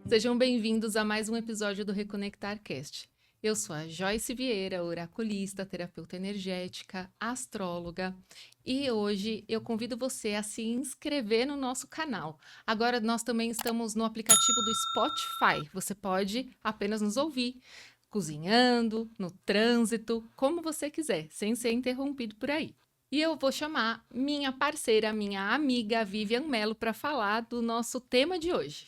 Sejam bem-vindos a mais um episódio do Reconectar Cast. Eu sou a Joyce Vieira, oraculista, terapeuta energética, astróloga, e hoje eu convido você a se inscrever no nosso canal. Agora nós também estamos no aplicativo do Spotify. Você pode apenas nos ouvir, cozinhando, no trânsito, como você quiser, sem ser interrompido por aí. E eu vou chamar minha parceira, minha amiga Vivian Mello para falar do nosso tema de hoje.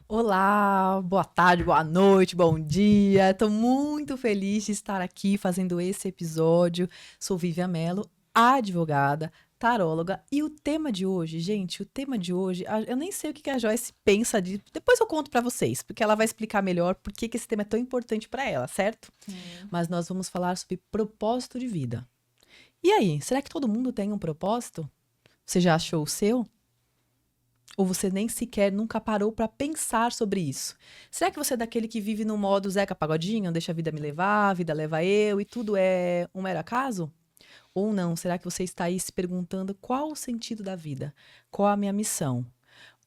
Olá, boa tarde, boa noite, bom dia. Estou muito feliz de estar aqui fazendo esse episódio. Sou Vivian Mello, advogada, taróloga. E o tema de hoje, gente, eu nem sei o que a Joyce pensa de. Depois eu conto para vocês, porque ela vai explicar melhor por que esse tema é tão importante para ela, certo? Mas nós vamos falar sobre propósito de vida. E aí, será que todo mundo tem um propósito? Você já achou o seu? Ou você nem sequer nunca parou para pensar sobre isso? Será que você é daquele que vive no modo Zeca Pagodinho, deixa a vida me levar, a vida leva eu e tudo é um mero acaso? Ou não? Será que você está aí se perguntando qual o sentido da vida? Qual a minha missão?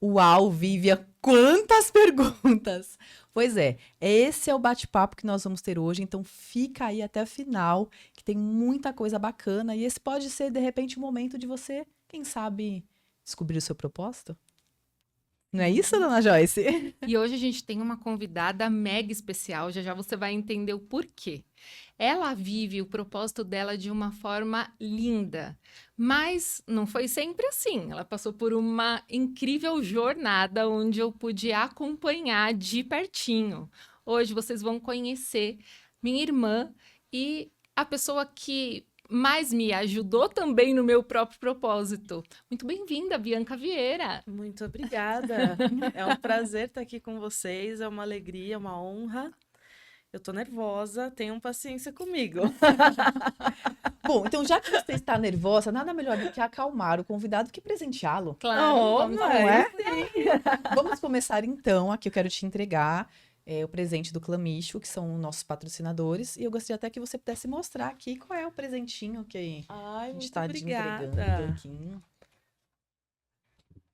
Uau, Vivian, quantas perguntas! Pois é, esse é o bate-papo que nós vamos ter hoje, então fica aí até o final, que tem muita coisa bacana e esse pode ser, de repente, o momento de você, quem sabe, descobrir o seu propósito? Não é isso, dona Joyce? E hoje a gente tem uma convidada mega especial, já já você vai entender o porquê. Ela vive o propósito dela de uma forma linda, mas não foi sempre assim. Ela passou por uma incrível jornada onde eu pude acompanhar de pertinho. Hoje vocês vão conhecer minha irmã e a pessoa que mais me ajudou também no meu próprio propósito. Muito bem-vinda, Bianca Vieira. Muito obrigada. É um prazer estar aqui com vocês, é uma alegria, uma honra. Eu tô nervosa, tenham paciência comigo. Bom, então já que você está nervosa, nada melhor do que acalmar o convidado que presenteá-lo. Claro, Oh, vamos mas- lá. Não é? Vamos começar então, aqui eu quero te entregar o presente do Clã Místico, que são nossos patrocinadores, e eu gostaria até que você pudesse mostrar aqui qual é o presentinho que a Ai, gente muito está entregando obrigada. aqui.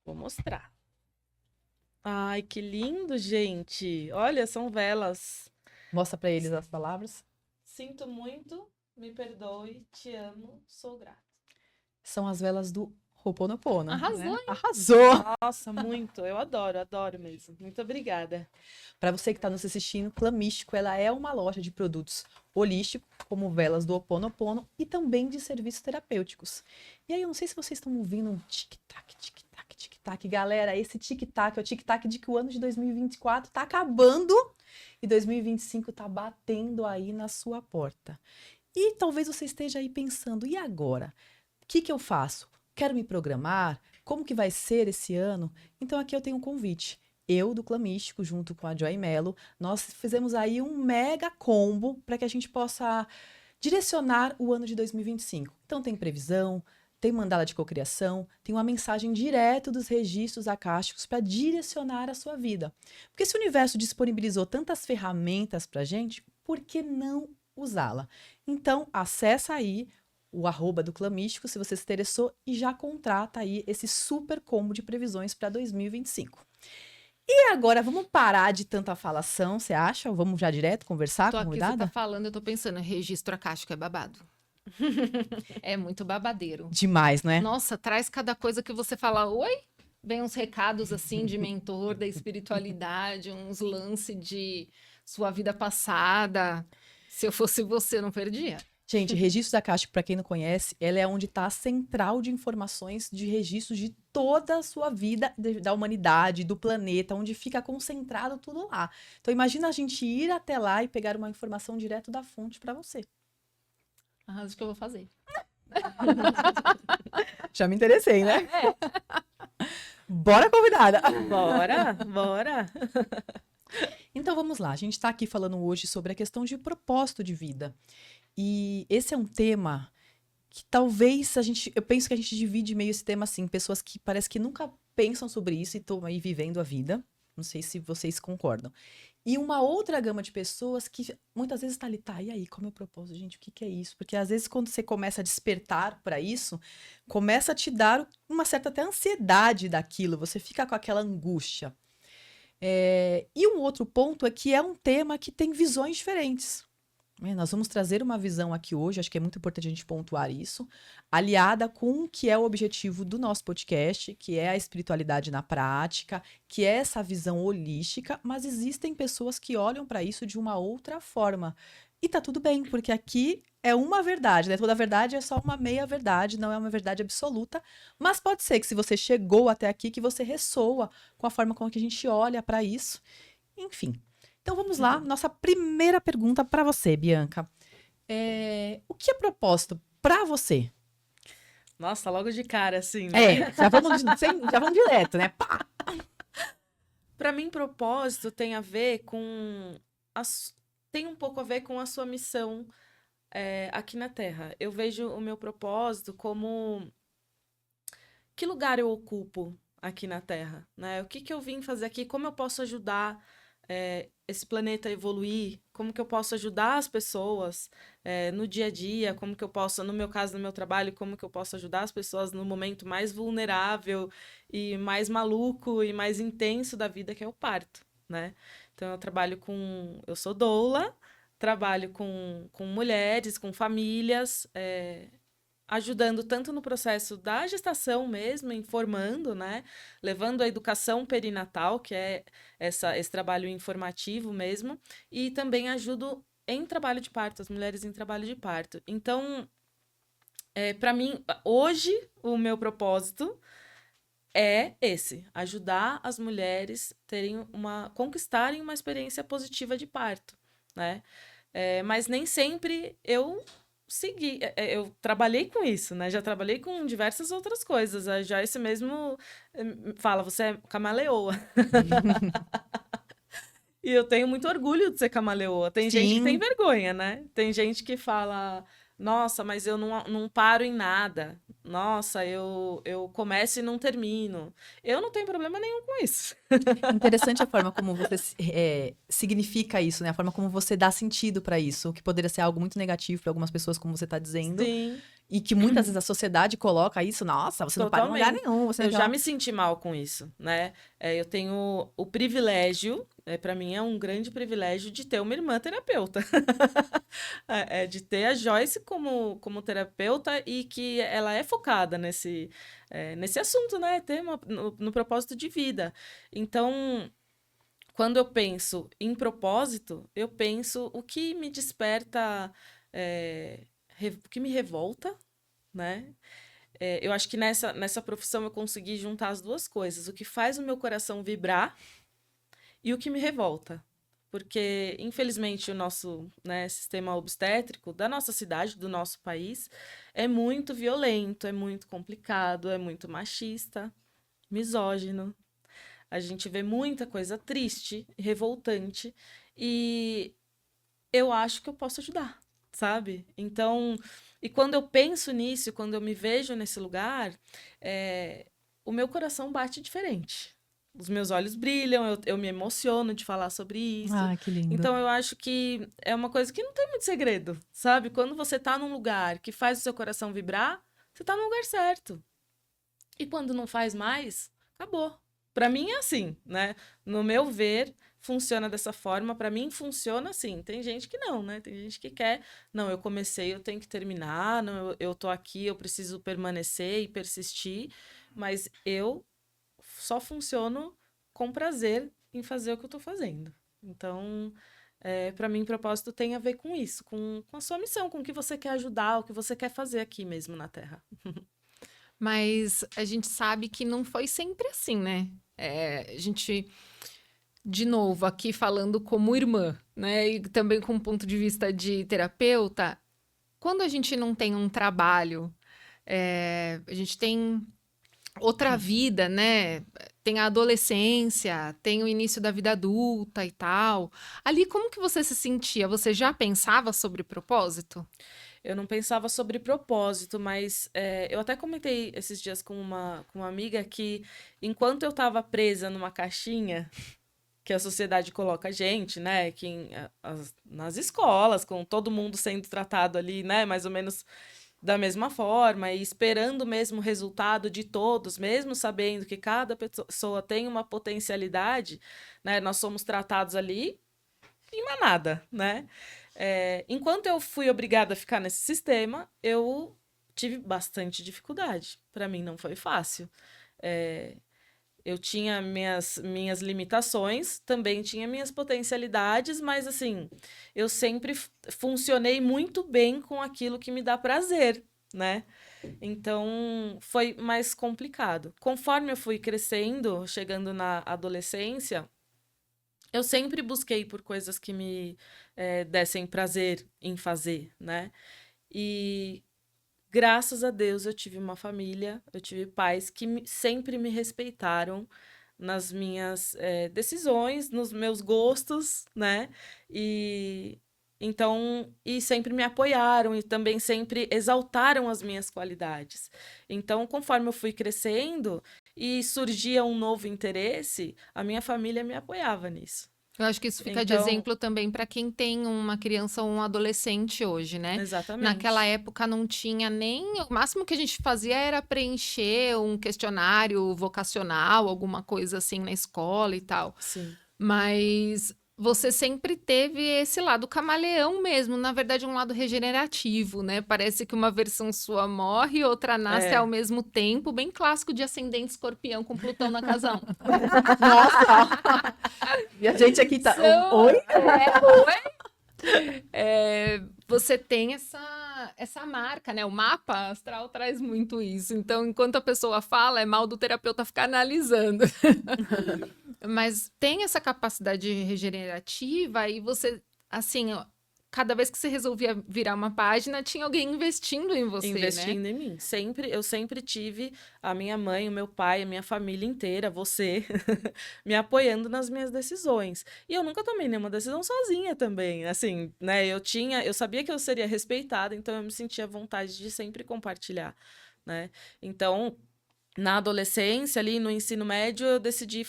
Vou mostrar. Ai, que lindo, gente. Olha, são velas. Mostra para eles as palavras. Sinto muito, me perdoe, te amo, sou grata. São as velas do Ho'oponopono. Arrasou, né? hein? Arrasou! Nossa, muito. Eu adoro mesmo. Muito obrigada. Para você que está nos assistindo, Clã Místico, ela é uma loja de produtos holísticos, como velas do Ho'oponopono e também de serviços terapêuticos. E aí, eu não sei se vocês estão ouvindo um tic-tac, tic-tac, tic-tac. Galera, esse tic-tac é o tic-tac de que o ano de 2024 está acabando e 2025 está batendo aí na sua porta. E talvez você esteja aí pensando, e agora? O que eu faço? Quero me programar? Como que vai ser esse ano? Então aqui eu tenho um convite. Eu, do Clã Místico, junto com a Joy Mello, nós fizemos aí um mega combo para que a gente possa direcionar o ano de 2025. Então tem previsão, tem mandala de cocriação, tem uma mensagem direto dos registros acásticos para direcionar a sua vida. Porque se o universo disponibilizou tantas ferramentas para a gente, por que não usá-la? Então acessa aí o @ do Clã Místico, se você se interessou, e já contrata aí esse super combo de previsões para 2025. E agora, vamos parar de tanta falação, você acha? Ou vamos já direto conversar Tô com a aqui, você convidada? tá falando, eu tô pensando, registro acástico é babado. É muito babadeiro. Demais, não é? Nossa, traz cada coisa que você fala, oi? Vem uns recados assim de mentor da espiritualidade, uns lances de sua vida passada. Se eu fosse você, eu não perdia. Gente, registros acásticos, para quem não conhece, ela é onde está a central de informações de registros de toda a sua vida, da humanidade, do planeta, onde fica concentrado tudo lá. Então, imagina a gente ir até lá e pegar uma informação direto da fonte para você. Arraso que eu vou fazer. Já me interessei, né? Bora, convidada! Bora. Então, vamos lá. A gente está aqui falando hoje sobre a questão de propósito de vida. E esse é um tema que talvez eu penso que a gente divide meio esse tema assim, pessoas que parece que nunca pensam sobre isso e estão aí vivendo a vida. Não sei se vocês concordam. E uma outra gama de pessoas que muitas vezes tá ali, tá, e aí, qual é o meu propósito, gente? O que que é isso? Porque às vezes quando você começa a despertar para isso, começa a te dar uma certa até ansiedade daquilo, você fica com aquela angústia. E um outro ponto é que é um tema que tem visões diferentes. Nós vamos trazer uma visão aqui hoje, acho que é muito importante a gente pontuar isso, aliada com o que é o objetivo do nosso podcast, que é a espiritualidade na prática, que é essa visão holística, mas existem pessoas que olham para isso de uma outra forma. E tá tudo bem, porque aqui é uma verdade, né? Toda verdade é só uma meia verdade, não é uma verdade absoluta, mas pode ser que se você chegou até aqui, que você ressoa com a forma como que a gente olha para isso. Enfim. Então vamos lá, nossa primeira pergunta para você, Bianca. O que é propósito para você? Nossa, logo de cara, assim, né? Já vamos direto, né? Pá! Para mim, propósito tem a ver com... Tem um pouco a ver com a sua missão aqui na Terra. Eu vejo o meu propósito como... Que lugar eu ocupo aqui na Terra, né? O que eu vim fazer aqui? Como eu posso ajudar esse planeta a evoluir? Como que eu posso ajudar as pessoas no dia a dia? Como que eu posso, no meu caso, no meu trabalho, como que eu posso ajudar as pessoas no momento mais vulnerável e mais maluco e mais intenso da vida, que é o parto, né? Então, eu sou doula, trabalho com mulheres, com famílias, ajudando tanto no processo da gestação mesmo, informando, né? Levando a educação perinatal, que é esse trabalho informativo mesmo, e também ajudo em trabalho de parto, as mulheres em trabalho de parto. Então, para mim, hoje, o meu propósito é esse, ajudar as mulheres conquistarem uma experiência positiva de parto, né? Mas nem sempre eu eu trabalhei com isso, né? Já trabalhei com diversas outras coisas. A Joyce mesmo fala, você é camaleoa. E eu tenho muito orgulho de ser camaleoa. Tem gente que tem Sim. vergonha, né? Tem gente que fala, nossa, mas eu não paro em nada. Nossa, eu começo e não termino. Eu não tenho problema nenhum com isso. Interessante a forma como você significa isso, né? A forma como você dá sentido para isso, o que poderia ser algo muito negativo para algumas pessoas, como você está dizendo, Sim, e que muitas vezes a sociedade coloca isso, nossa, você não para em lugar totalmente. nenhum, você Eu já não... me senti mal com isso, né? Eu tenho o privilégio, para mim é um grande privilégio de ter uma irmã terapeuta. De ter a Joyce como terapeuta e que ela é focada nesse assunto, né? No propósito de vida. Então, quando eu penso em propósito, eu penso o que me desperta, o que me revolta, né? Eu acho que nessa profissão eu consegui juntar as duas coisas, o que faz o meu coração vibrar e o que me revolta. Porque, infelizmente, o nosso, né, sistema obstétrico da nossa cidade, do nosso país, é muito violento, é muito complicado, é muito machista, misógino. A gente vê muita coisa triste, revoltante, e eu acho que eu posso ajudar, sabe? Então, e quando eu penso nisso, quando eu me vejo nesse lugar, o meu coração bate diferente. Os meus olhos brilham, eu me emociono de falar sobre isso. Ah, que lindo. Então, eu acho que é uma coisa que não tem muito segredo, sabe? Quando você tá num lugar que faz o seu coração vibrar, você tá no lugar certo. E quando não faz mais, acabou. Para mim é assim, né? No meu ver, funciona dessa forma. Para mim funciona assim. Tem gente que não, né? Tem gente que quer, não, eu comecei, eu tenho que terminar, não, eu tô aqui, eu preciso permanecer e persistir, mas eu só funciono com prazer em fazer o que eu tô fazendo. Então, para mim, propósito tem a ver com isso, com a sua missão, com o que você quer ajudar, o que você quer fazer aqui mesmo na Terra. Mas a gente sabe que não foi sempre assim, né? A gente, de novo, aqui falando como irmã, né? E também com um ponto de vista de terapeuta, quando a gente não tem um trabalho, a gente tem outra vida, né? Tem a adolescência, tem o início da vida adulta e tal. Ali, como que você se sentia? Você já pensava sobre propósito? Eu não pensava sobre propósito, mas eu até comentei esses dias com uma amiga que enquanto eu estava presa numa caixinha, que a sociedade coloca a gente, né? Que nas escolas, com todo mundo sendo tratado ali, né? Mais ou menos da mesma forma, e esperando o mesmo resultado de todos, mesmo sabendo que cada pessoa tem uma potencialidade, né? Nós somos tratados ali em manada, né? Enquanto eu fui obrigada a ficar nesse sistema, eu tive bastante dificuldade. Para mim não foi fácil. Eu tinha minhas limitações, também tinha minhas potencialidades, mas assim, eu sempre funcionei muito bem com aquilo que me dá prazer, né? Então, foi mais complicado. Conforme eu fui crescendo, chegando na adolescência, eu sempre busquei por coisas que me dessem prazer em fazer, né? E graças a Deus eu tive uma família, eu tive pais que sempre me respeitaram nas minhas decisões, nos meus gostos, né? E então, e sempre me apoiaram e também sempre exaltaram as minhas qualidades. Então, conforme eu fui crescendo e surgia um novo interesse, a minha família me apoiava nisso. Eu acho que isso fica de Então, exemplo também para quem tem uma criança ou um adolescente hoje, né? exatamente. Naquela época não tinha nem. O máximo que a gente fazia era preencher um questionário vocacional, alguma coisa assim na escola e tal. Sim. Mas você sempre teve esse lado camaleão mesmo, na verdade, um lado regenerativo, né? Parece que uma versão sua morre e outra nasce ao mesmo tempo, bem clássico de ascendente escorpião com Plutão na casa 1. Nossa! E a gente aqui tá. Oi? Você tem essa marca, né? O mapa astral traz muito isso. Então, enquanto a pessoa fala, é mal do terapeuta ficar analisando. Mas tem essa capacidade regenerativa e você, assim, ó, cada vez que você resolvia virar uma página, tinha alguém investindo em você, Investindo né? em mim. Eu sempre tive a minha mãe, o meu pai, a minha família inteira, você, me apoiando nas minhas decisões. E eu nunca tomei nenhuma decisão sozinha também. Assim, né? Eu sabia que eu seria respeitada, então eu me sentia à vontade de sempre compartilhar, né? Então, na adolescência, ali no ensino médio, eu decidi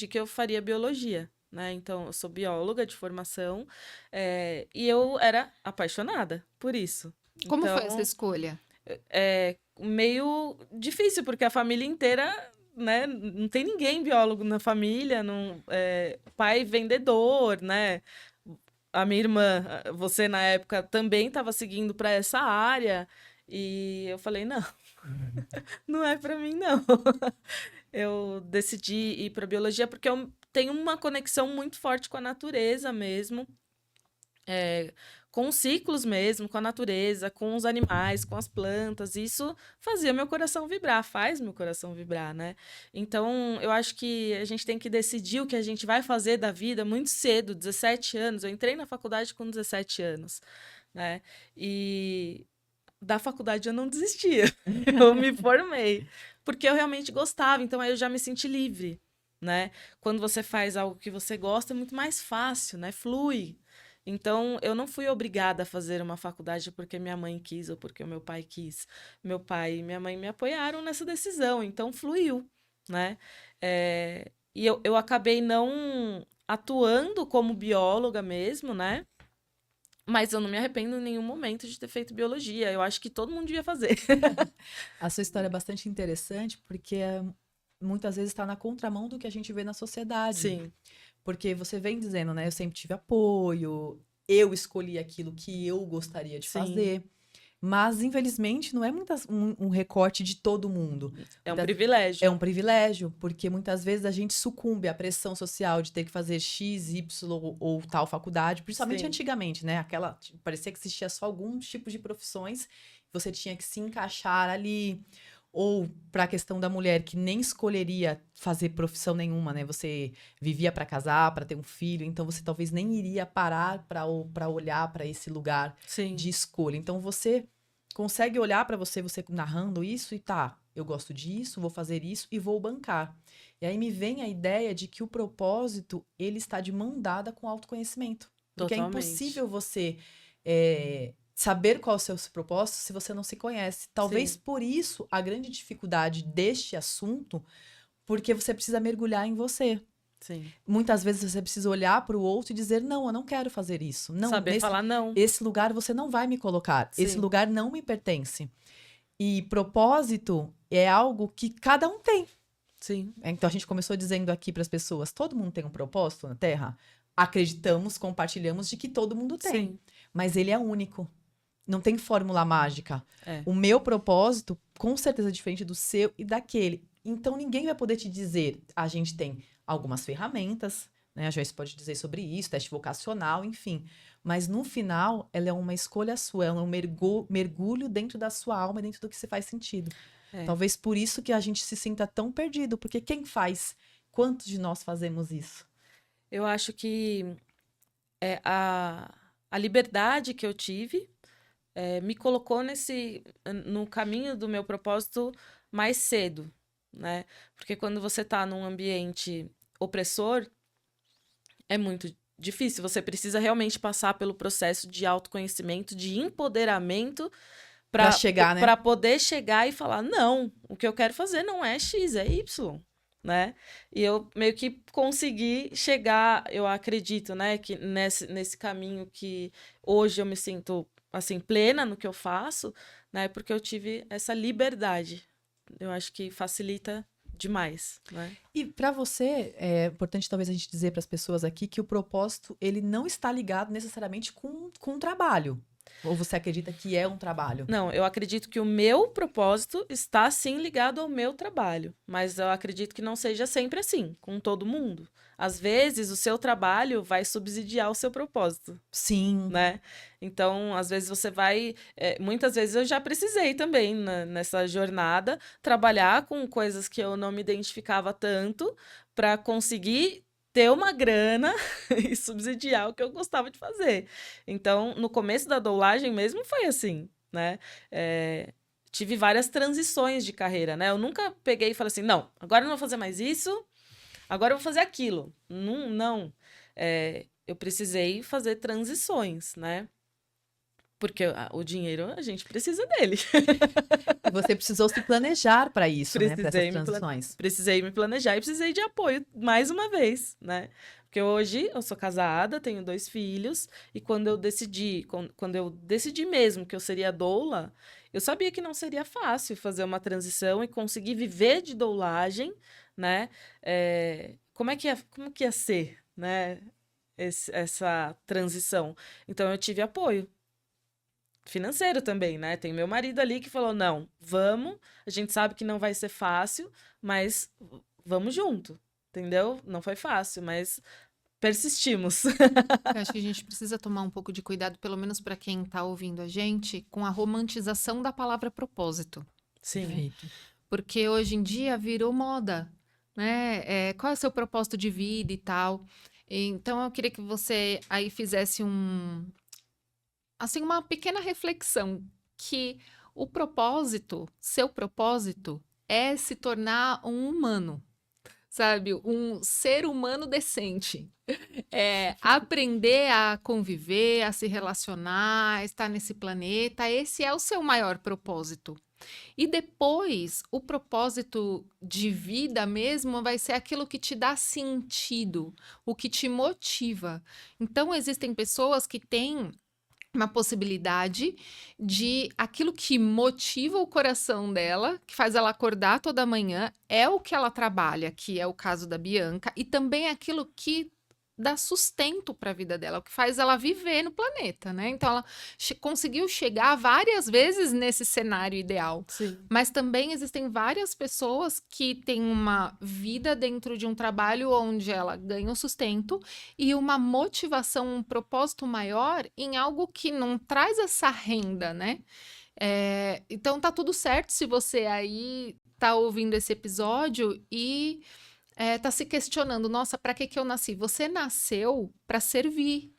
que eu faria biologia, né? Então, eu sou bióloga de formação, e eu era apaixonada por isso. Como foi essa Então, escolha? meio difícil, porque a família inteira, né? Não tem ninguém biólogo na família, não, pai vendedor, né? A minha irmã, você na época também estava seguindo para essa área, e eu falei, não, não é para mim, não. Eu decidi ir para biologia porque eu tenho uma conexão muito forte com a natureza mesmo, com os ciclos mesmo, com a natureza, com os animais, com as plantas. Isso fazia meu coração vibrar, faz meu coração vibrar, né? Então, eu acho que a gente tem que decidir o que a gente vai fazer da vida muito cedo, 17 anos. Eu entrei na faculdade com 17 anos, né? E da faculdade eu não desistia. Eu me formei, porque eu realmente gostava, então aí eu já me senti livre, né? Quando você faz algo que você gosta, é muito mais fácil, né? Flui. Então, eu não fui obrigada a fazer uma faculdade porque minha mãe quis ou porque o meu pai quis. Meu pai e minha mãe me apoiaram nessa decisão, então fluiu, né? E eu acabei não atuando como bióloga mesmo, né? Mas eu não me arrependo em nenhum momento de ter feito biologia. Eu acho que todo mundo devia fazer. A sua história é bastante interessante porque muitas vezes está na contramão do que a gente vê na sociedade. Sim. Porque você vem dizendo, né? Eu sempre tive apoio, eu escolhi aquilo que eu gostaria de Sim. fazer. Mas, infelizmente, não é um recorte de todo mundo. É um privilégio. É um privilégio, porque muitas vezes a gente sucumbe à pressão social de ter que fazer X, Y ou tal faculdade, principalmente Sim. antigamente, né? Parecia que existia só alguns tipos de profissões, você tinha que se encaixar ali. Ou para a questão da mulher que nem escolheria fazer profissão nenhuma, né? Você vivia para casar, para ter um filho, então você talvez nem iria parar para olhar para esse lugar Sim. de escolha. Então você consegue olhar para você narrando isso e tá, eu gosto disso, vou fazer isso e vou bancar. E aí me vem a ideia de que o propósito, ele está de mão dada com o autoconhecimento. Porque é impossível você saber qual é o seu propósito se você não se conhece. Talvez Sim. por isso a grande dificuldade deste assunto, porque você precisa mergulhar em você. Sim. Muitas vezes você precisa olhar para o outro e dizer, não, eu não quero fazer isso. Não, Saber falar não. esse lugar você não vai me colocar. Esse Sim. lugar não me pertence. E propósito é algo que cada um tem. Sim. Então, a gente começou dizendo aqui para as pessoas, todo mundo tem um propósito na Terra? Acreditamos, compartilhamos de que todo mundo tem. Sim. Mas ele é único. Não tem fórmula mágica. É. O meu propósito, com certeza, é diferente do seu e daquele. Então, ninguém vai poder te dizer. A gente tem algumas ferramentas, né? A Joyce pode dizer sobre isso, teste vocacional, enfim. Mas, no final, ela é uma escolha sua. Ela é um mergulho dentro da sua alma, dentro do que se faz sentido. É. Talvez por isso que a gente se sinta tão perdido. Porque quem faz? Quantos de nós fazemos isso? Eu acho que a liberdade que eu tive me colocou no caminho do meu propósito mais cedo, né? Porque quando você está num ambiente opressor, é muito difícil. Você precisa realmente passar pelo processo de autoconhecimento, de empoderamento Pra chegar, né? para poder chegar e falar, não, o que eu quero fazer não é X, é Y, né? E eu meio que consegui chegar, eu acredito, né, que nesse caminho que hoje eu me sinto assim plena no que eu faço, né? Porque eu tive essa liberdade. Eu acho que facilita demais, né? E para você, é importante talvez a gente dizer para as pessoas aqui que o propósito, ele não está ligado necessariamente com o trabalho. Ou você acredita que é um trabalho? Não, eu acredito que o meu propósito está sim ligado ao meu trabalho, mas eu acredito que não seja sempre assim, com todo mundo. Às vezes, o seu trabalho vai subsidiar o seu propósito, Sim. né? Então, às vezes você vai. Muitas vezes eu já precisei também, nessa jornada, trabalhar com coisas que eu não me identificava tanto para conseguir ter uma grana e subsidiar o que eu gostava de fazer. Então, no começo da doulagem mesmo foi assim, né? Tive várias transições de carreira, né? Eu nunca peguei e falei assim, não, agora eu não vou fazer mais isso, agora eu vou fazer aquilo. Não, não. Eu precisei fazer transições, né? Porque o dinheiro, a gente precisa dele. E você precisou se planejar para isso, né? Para essas transições. Precisei me planejar e precisei de apoio mais uma vez, né? Porque hoje eu sou casada, tenho 2 filhos, e quando eu decidi mesmo que eu seria doula, eu sabia que não seria fácil fazer uma transição e conseguir viver de doulagem, né? Como que ia ser, né? Essa transição. Então eu tive apoio financeiro também, né? Tem meu marido ali que falou, não, vamos, a gente sabe que não vai ser fácil, mas vamos junto, entendeu? Não foi fácil, mas persistimos. Eu acho que a gente precisa tomar um pouco de cuidado, pelo menos para quem está ouvindo a gente, com a romantização da palavra propósito. Sim. Perfeito. Porque hoje em dia virou moda, né? Qual é o seu propósito de vida e tal? Então, eu queria que você aí fizesse uma pequena reflexão, que o propósito, seu propósito, é se tornar um humano, sabe? Um ser humano decente. Aprender a conviver, a se relacionar, a estar nesse planeta, esse é o seu maior propósito. E depois, o propósito de vida mesmo vai ser aquilo que te dá sentido, o que te motiva. Então, existem pessoas que têm uma possibilidade de aquilo que motiva o coração dela, que faz ela acordar toda manhã, é o que ela trabalha, que é o caso da Bianca, e também aquilo que dá sustento para a vida dela, o que faz ela viver no planeta, né? Então ela conseguiu chegar várias vezes nesse cenário ideal. Sim. Mas também existem várias pessoas que têm uma vida dentro de um trabalho onde ela ganha um sustento e uma motivação, um propósito maior em algo que não traz essa renda, né? Então tá tudo certo se você aí tá ouvindo esse episódio e tá se questionando, nossa, para que eu nasci? Você nasceu para servir.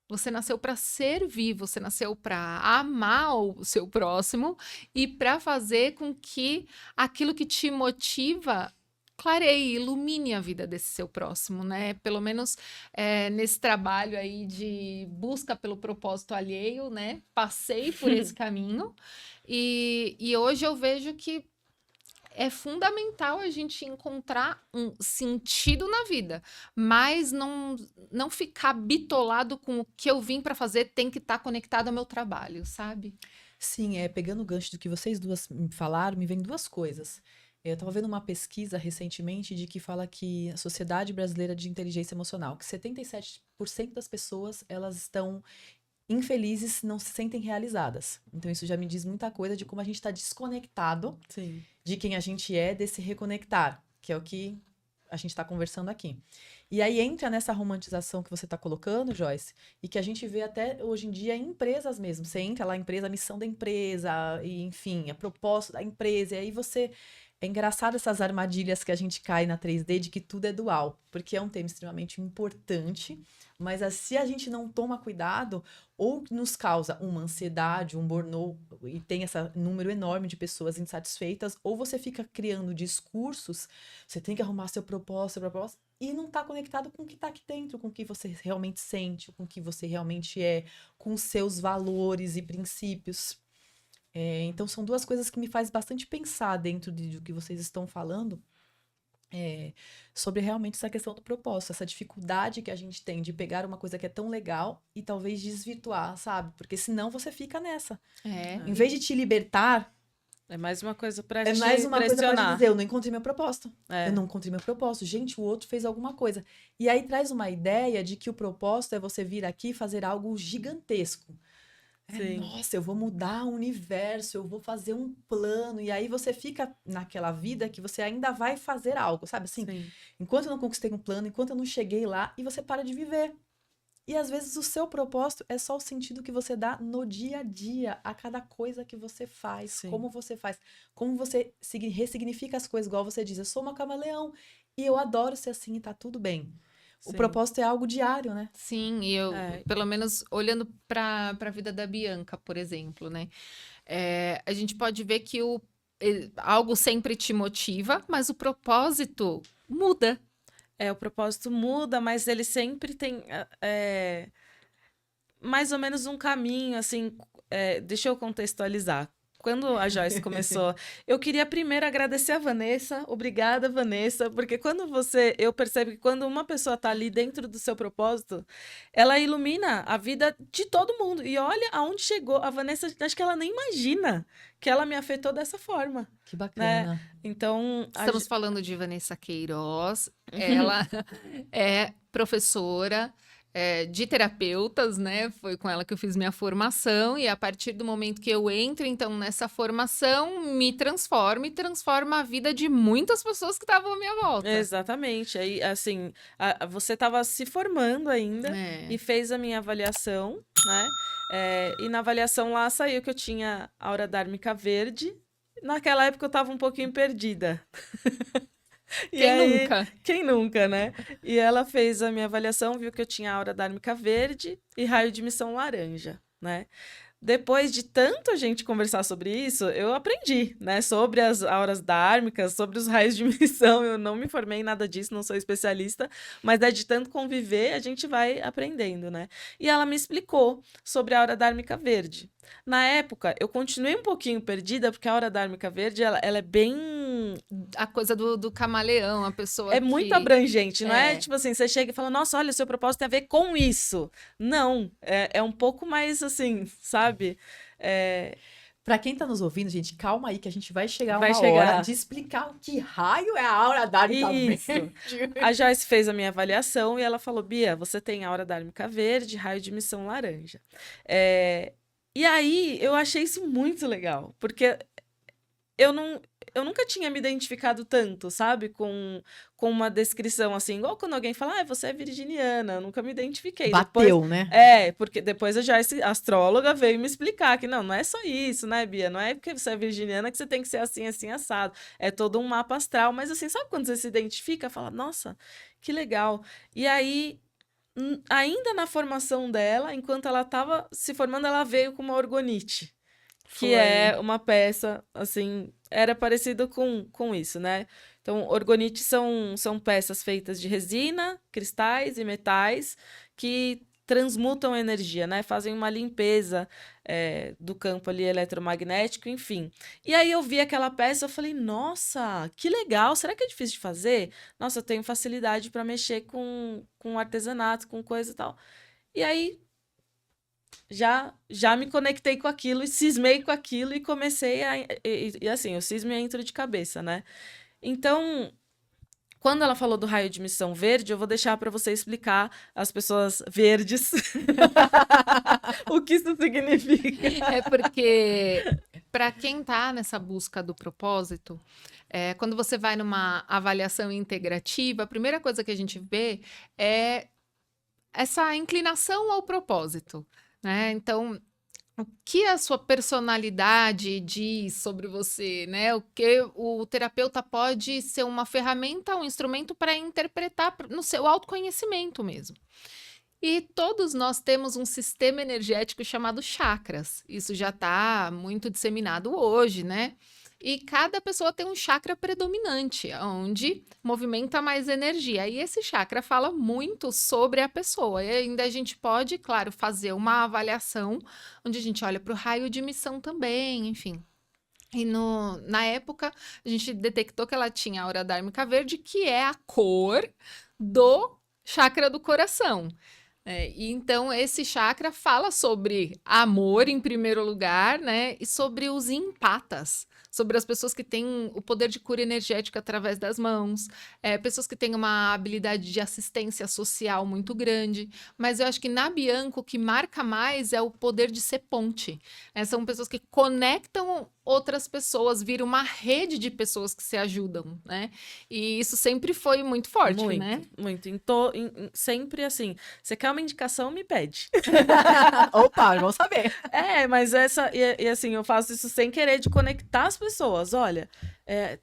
Você nasceu para servir, você nasceu para amar o seu próximo e para fazer com que aquilo que te motiva clareie, ilumine a vida desse seu próximo, né? Pelo menos nesse trabalho aí de busca pelo propósito alheio, né? Passei por esse caminho e hoje eu vejo que é fundamental a gente encontrar um sentido na vida, mas não ficar bitolado com o que eu vim para fazer tem que estar conectado ao meu trabalho, sabe? Sim, pegando o gancho do que vocês duas me falaram, me vem duas coisas. Eu estava vendo uma pesquisa recentemente de que fala que a Sociedade Brasileira de Inteligência Emocional, que 77% das pessoas, elas estão infelizes, não se sentem realizadas. Então isso já me diz muita coisa de como a gente está desconectado Sim. de quem a gente é, desse reconectar, que é o que a gente está conversando aqui. E aí entra nessa romantização que você está colocando, Joyce, e que a gente vê até hoje em dia em empresas mesmo. Você entra lá, a empresa, a missão da empresa, e enfim, a propósito da empresa, e aí você... É engraçado essas armadilhas que a gente cai na 3D de que tudo é dual, porque é um tema extremamente importante, mas se a gente não toma cuidado, ou nos causa uma ansiedade, um burnout, e tem esse número enorme de pessoas insatisfeitas, ou você fica criando discursos, você tem que arrumar seu propósito, e não está conectado com o que está aqui dentro, com o que você realmente sente, com o que você realmente é, com os seus valores e princípios. Então, são duas coisas que me faz bastante pensar dentro do que vocês estão falando, sobre realmente essa questão do propósito, essa dificuldade que a gente tem de pegar uma coisa que é tão legal e talvez desvirtuar, sabe? Porque senão você fica nessa. Em vez de te libertar, É mais uma coisa pra é te mais uma coisa para te pressionar. dizer, eu não encontrei meu propósito. É. Eu não encontrei meu propósito. Gente, o outro fez alguma coisa. E aí traz uma ideia de que o propósito é você vir aqui e fazer algo gigantesco. Sim. Nossa, eu vou mudar o universo, eu vou fazer um plano. E aí você fica naquela vida que você ainda vai fazer algo, sabe? Assim, Sim. enquanto eu não conquistei um plano, enquanto eu não cheguei lá, e você para de viver. E às vezes o seu propósito é só o sentido que você dá no dia a dia, a cada coisa que você faz, Sim. como você ressignifica as coisas, igual você diz, eu sou uma camaleão e eu adoro ser assim e tá tudo bem. O Sim. propósito é algo diário, né? Sim, e eu, pelo menos olhando para a vida da Bianca, por exemplo, né? A gente pode ver que algo sempre te motiva, mas o propósito muda. O propósito muda, mas ele sempre tem mais ou menos um caminho, assim, deixa eu contextualizar. Quando a Joyce começou, eu queria primeiro agradecer a Vanessa. Obrigada, Vanessa, porque eu percebo que quando uma pessoa está ali dentro do seu propósito, ela ilumina a vida de todo mundo. E olha aonde chegou. A Vanessa, acho que ela nem imagina que ela me afetou dessa forma. Que bacana. Né? Então, estamos falando de Vanessa Queiroz. Ela é professora de terapeutas, né? Foi com ela que eu fiz minha formação e a partir do momento que eu entro, então, nessa formação, me transforma e transforma a vida de muitas pessoas que estavam à minha volta. Exatamente. Aí, assim, você estava se formando ainda e fez a minha avaliação, né? E na avaliação lá saiu que eu tinha aura dármica verde. Naquela época eu estava um pouquinho perdida. Quem nunca, né? E ela fez a minha avaliação, viu que eu tinha aura dármica verde e raio de missão laranja, né? Depois de tanta gente conversar sobre isso, eu aprendi, né? Sobre as auras dármicas, sobre os raios de missão. Eu não me formei em nada disso, não sou especialista, mas de tanto conviver, a gente vai aprendendo, né? E ela me explicou sobre a aura dármica verde. Na época, eu continuei um pouquinho perdida, porque a aura dármica verde, ela é bem... A coisa do camaleão, a pessoa muito abrangente, não é? Tipo assim, você chega e fala, nossa, olha, o seu propósito tem a ver com isso. Não, é um pouco mais assim, sabe? Pra quem tá nos ouvindo, gente, calma aí que a gente vai chegar hora de explicar o que raio é a aura dármica verde. A Joyce fez a minha avaliação e ela falou, Bia, você tem aura dármica verde, raio de missão laranja. E aí, eu achei isso muito legal, porque eu nunca tinha me identificado tanto, sabe? Com uma descrição assim, igual quando alguém fala, você é virginiana, eu nunca me identifiquei. Bateu, depois, né? Porque depois a Joyce, astróloga, veio me explicar que não é só isso, né, Bia? Não é porque você é virginiana que você tem que ser assim, assim, assado. É todo um mapa astral, mas assim, sabe quando você se identifica? Fala, nossa, que legal. E aí, ainda na formação dela, enquanto ela estava se formando, ela veio com uma orgonite. Que é uma peça, assim, era parecido com isso, né? Então, orgonite são peças feitas de resina, cristais e metais que transmutam energia, né? Fazem uma limpeza do campo ali eletromagnético, enfim. E aí eu vi aquela peça, eu falei, nossa, que legal, será que é difícil de fazer? Nossa, eu tenho facilidade para mexer com artesanato, com coisa e tal. E aí já me conectei com aquilo e cismei com aquilo e comecei e assim, o cisme entra de cabeça, né? Então, quando ela falou do raio de emissão verde, eu vou deixar para você explicar às pessoas verdes o que isso significa. É porque, para quem está nessa busca do propósito, quando você vai numa avaliação integrativa, a primeira coisa que a gente vê é essa inclinação ao propósito, né? Então, o que a sua personalidade diz sobre você, né? O que o terapeuta pode ser uma ferramenta, um instrumento para interpretar no seu autoconhecimento mesmo. E todos nós temos um sistema energético chamado chakras. Isso já está muito disseminado hoje, né? E cada pessoa tem um chakra predominante, onde movimenta mais energia. E esse chakra fala muito sobre a pessoa. E ainda a gente pode, claro, fazer uma avaliação, onde a gente olha para o raio de emissão também, enfim. E na época, a gente detectou que ela tinha a aura dármica verde, que é a cor do chakra do coração. E então, esse chakra fala sobre amor, em primeiro lugar, né? E sobre os empatas, sobre as pessoas que têm o poder de cura energética através das mãos, pessoas que têm uma habilidade de assistência social muito grande. Mas eu acho que na Bianca, o que marca mais é o poder de ser ponte. São pessoas que conectam outras pessoas, vira uma rede de pessoas que se ajudam, né? E isso sempre foi muito forte, Muito, né? muito. Sempre assim, você quer uma indicação, me pede. Opa, vamos saber. Mas e assim, eu faço isso sem querer de conectar as pessoas. Olha,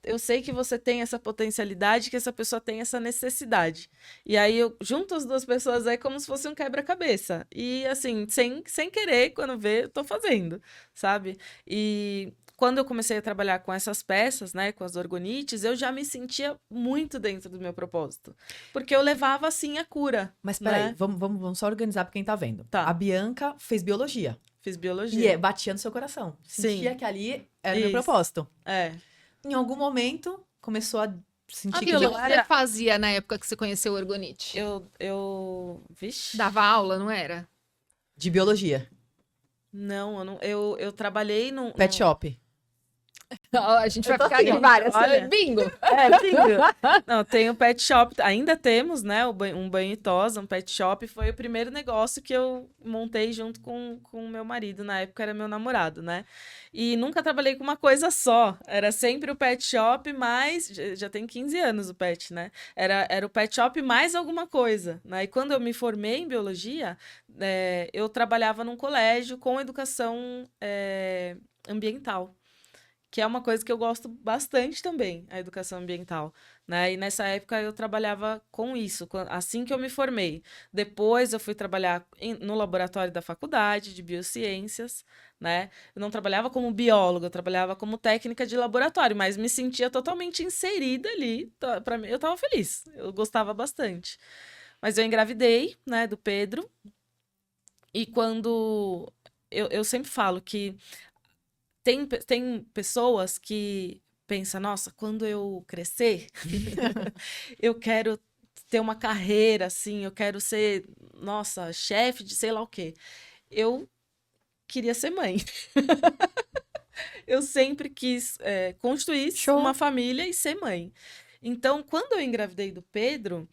eu sei que você tem essa potencialidade, que essa pessoa tem essa necessidade. E aí eu junto as duas pessoas é como se fosse um quebra-cabeça. E assim, sem querer, quando vê, eu tô fazendo, sabe? E quando eu comecei a trabalhar com essas peças, né, com as orgonites, eu já me sentia muito dentro do meu propósito. Porque eu levava, assim, a cura. Mas peraí, né? vamos só organizar pra quem tá vendo. Tá. A Bianca fez biologia. Fiz biologia. E batia no seu coração. Sentia Sim. que ali era o meu Isso. propósito. É. Em algum momento, começou a sentir A que... biologia fazia na época que você conheceu o orgonite? Vixe. Dava aula, não era? De biologia. Não, eu trabalhei num... Pet shop. A gente vai tô ficar assim, aqui ó, várias. olha. Bingo! Bingo. Não, tem o pet shop, ainda temos, né, um banho e tosa, um pet shop, foi o primeiro negócio que eu montei junto com o meu marido, na época era meu namorado, né, e nunca trabalhei com uma coisa só, era sempre o pet shop mais, já tem 15 anos o pet, né, era o pet shop mais alguma coisa, né, e quando eu me formei em biologia, eu trabalhava num colégio com educação ambiental, que é uma coisa que eu gosto bastante também, a educação ambiental, né? E nessa época eu trabalhava com isso, assim que eu me formei. Depois eu fui trabalhar no laboratório da faculdade de biociências, né? Eu não trabalhava como bióloga, eu trabalhava como técnica de laboratório, mas me sentia totalmente inserida ali. Para mim, eu estava feliz, eu gostava bastante. Mas eu engravidei, né, do Pedro, e quando eu sempre falo que tem pessoas que pensam, nossa, quando eu crescer, eu quero ter uma carreira, assim, eu quero ser, nossa, chefe de sei lá o quê. Eu queria ser mãe. Eu sempre quis constituir uma família e ser mãe. Então, quando eu engravidei do Pedro,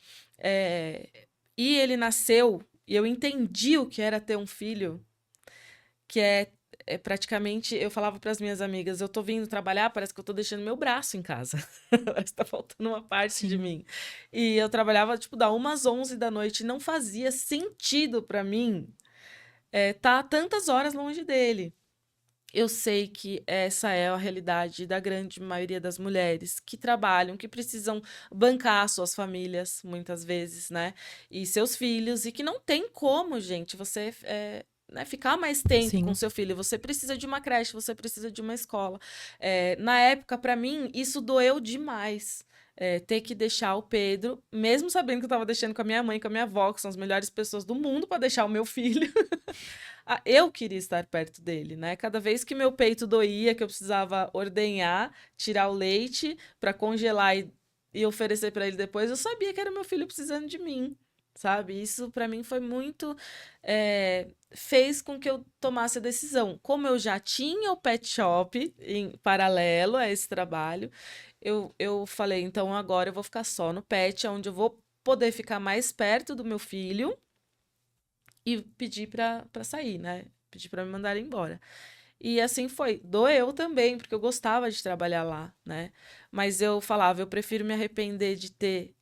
e ele nasceu, e eu entendi o que era ter um filho, que praticamente, eu falava para as minhas amigas, eu tô vindo trabalhar, parece que eu tô deixando meu braço em casa. Parece que tá faltando uma parte de mim. E eu trabalhava, tipo, da 1 às 11 da noite, não fazia sentido para mim tá tantas horas longe dele. Eu sei que essa é a realidade da grande maioria das mulheres que trabalham, que precisam bancar suas famílias, muitas vezes, né? E seus filhos, e que não tem como, gente, você ficar mais tempo com seu filho. Você precisa de uma creche, você precisa de uma escola. Na época, para mim, isso doeu demais. ter que deixar o Pedro, mesmo sabendo que eu tava deixando com a minha mãe, com a minha avó, que são as melhores pessoas do mundo, para deixar o meu filho. Eu queria estar perto dele, né? Cada vez que meu peito doía, que eu precisava ordenhar, tirar o leite para congelar e oferecer para ele depois, eu sabia que era meu filho precisando de mim, sabe? Isso para mim foi muito. Fez com que eu tomasse a decisão. Como eu já tinha o pet shop em paralelo a esse trabalho, eu falei, então agora eu vou ficar só no pet, onde eu vou poder ficar mais perto do meu filho e pedir para sair, né? Pedir para me mandar embora. E assim foi. Doeu também, porque eu gostava de trabalhar lá, né? Mas eu falava, eu prefiro me arrepender de ter.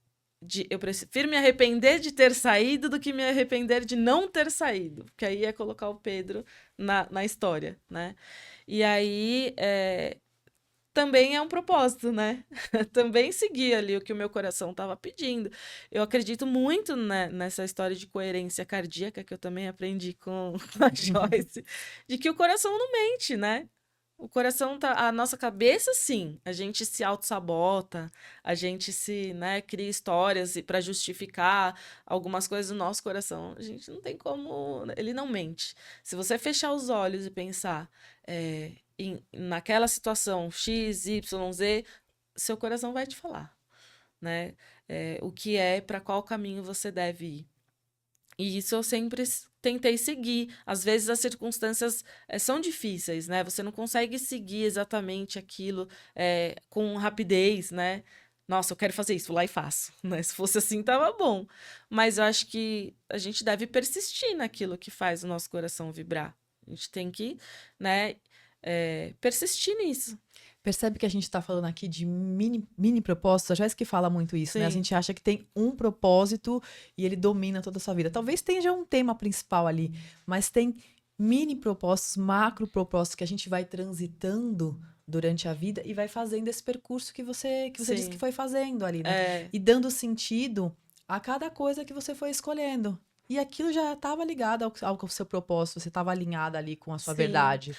Eu prefiro me arrepender de ter saído do que me arrepender de não ter saído. Porque aí é colocar o Pedro na história, né? E aí também é um propósito, né? Também seguir ali o que o meu coração estava pedindo. Eu acredito muito, né, nessa história de coerência cardíaca que eu também aprendi com a Joyce, de que o coração não mente, né? O coração tá, a nossa cabeça, sim, a gente se auto-sabota, a gente se, né, cria histórias para justificar algumas coisas do nosso coração. A gente não tem como, ele não mente. Se você fechar os olhos e pensar naquela situação X, Y, Z, seu coração vai te falar, né? O que para qual caminho você deve ir. E isso eu sempre tentei seguir. Às vezes as circunstâncias são difíceis, né? Você não consegue seguir exatamente aquilo com rapidez, né? Nossa, eu quero fazer isso, vou lá e faço, né? Se fosse assim, tava bom. Mas eu acho que a gente deve persistir naquilo que faz o nosso coração vibrar. A gente tem que, né, persistir nisso. Percebe que a gente está falando aqui de mini propósitos? A Joyce que fala muito isso, né? A Sim. gente acha que tem um propósito e ele domina toda a sua vida. Talvez tenha já um tema principal ali, mas tem mini propósitos, macro propósitos que a gente vai transitando durante a vida e vai fazendo esse percurso que você disse que Sim. foi fazendo ali, né? E dando sentido a cada coisa que você foi escolhendo. E aquilo já estava ligado ao seu propósito, você estava alinhada ali com a sua Sim. verdade.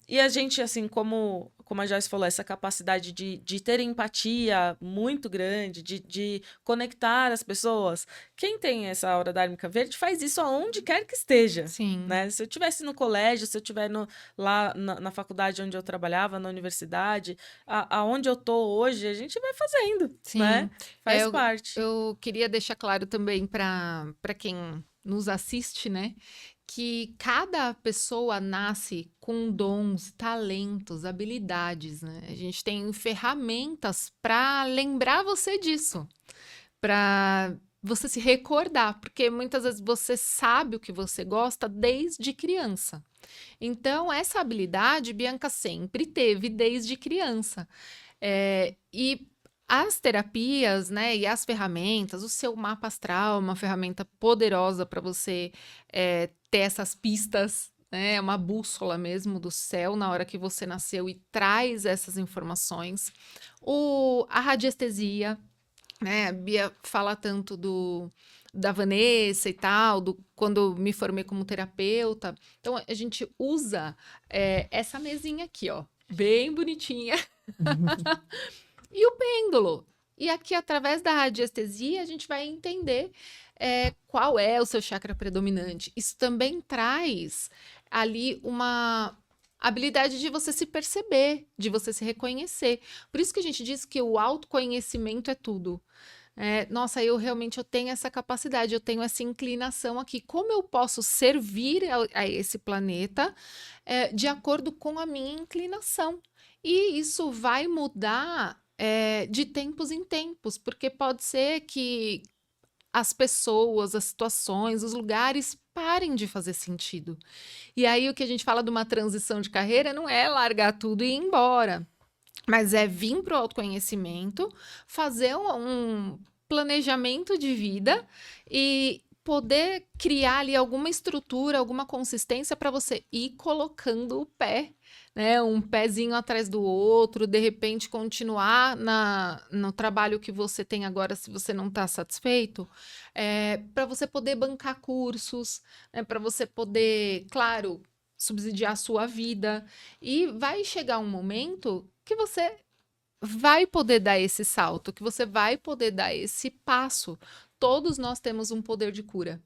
E a gente, assim, como a Joyce falou, essa capacidade de ter empatia muito grande, de conectar as pessoas. Quem tem essa aura dármica verde faz isso aonde quer que esteja. Sim. Né? Se eu estivesse no colégio, se eu estiver lá na faculdade onde eu trabalhava, na universidade, aonde eu tô hoje, a gente vai fazendo, Sim. né? Faz parte. Eu queria deixar claro também para quem nos assiste, né? Que cada pessoa nasce com dons, talentos, habilidades, né? A gente tem ferramentas para lembrar você disso, para você se recordar, porque muitas vezes você sabe o que você gosta desde criança. Então, essa habilidade Bianca sempre teve desde criança. E as terapias, né, e as ferramentas, o seu mapa astral, uma ferramenta poderosa para você ter essas pistas, né, uma bússola mesmo do céu na hora que você nasceu e traz essas informações. A radiestesia, né, a Bia fala tanto da Vanessa e tal, quando me formei como terapeuta. Então, a gente usa essa mesinha aqui, ó, bem bonitinha. E o pêndulo. E aqui, através da radiestesia, a gente vai entender qual é o seu chakra predominante. Isso também traz ali uma habilidade de você se perceber, de você se reconhecer. Por isso que a gente diz que o autoconhecimento é tudo. Nossa, eu tenho essa capacidade, eu tenho essa inclinação aqui. Como eu posso servir a esse planeta de acordo com a minha inclinação? E isso vai mudar de tempos em tempos, porque pode ser que as pessoas, as situações, os lugares parem de fazer sentido. E aí o que a gente fala de uma transição de carreira não é largar tudo e ir embora, mas é vir para o autoconhecimento, fazer um planejamento de vida e poder criar ali alguma estrutura, alguma consistência para você ir colocando o pé, né? Um pezinho atrás do outro, de repente continuar no trabalho que você tem agora, se você não está satisfeito, para você poder bancar cursos, né? Para você poder, claro, subsidiar a sua vida. E vai chegar um momento que você vai poder dar esse salto, que você vai poder dar esse passo. Todos nós temos um poder de cura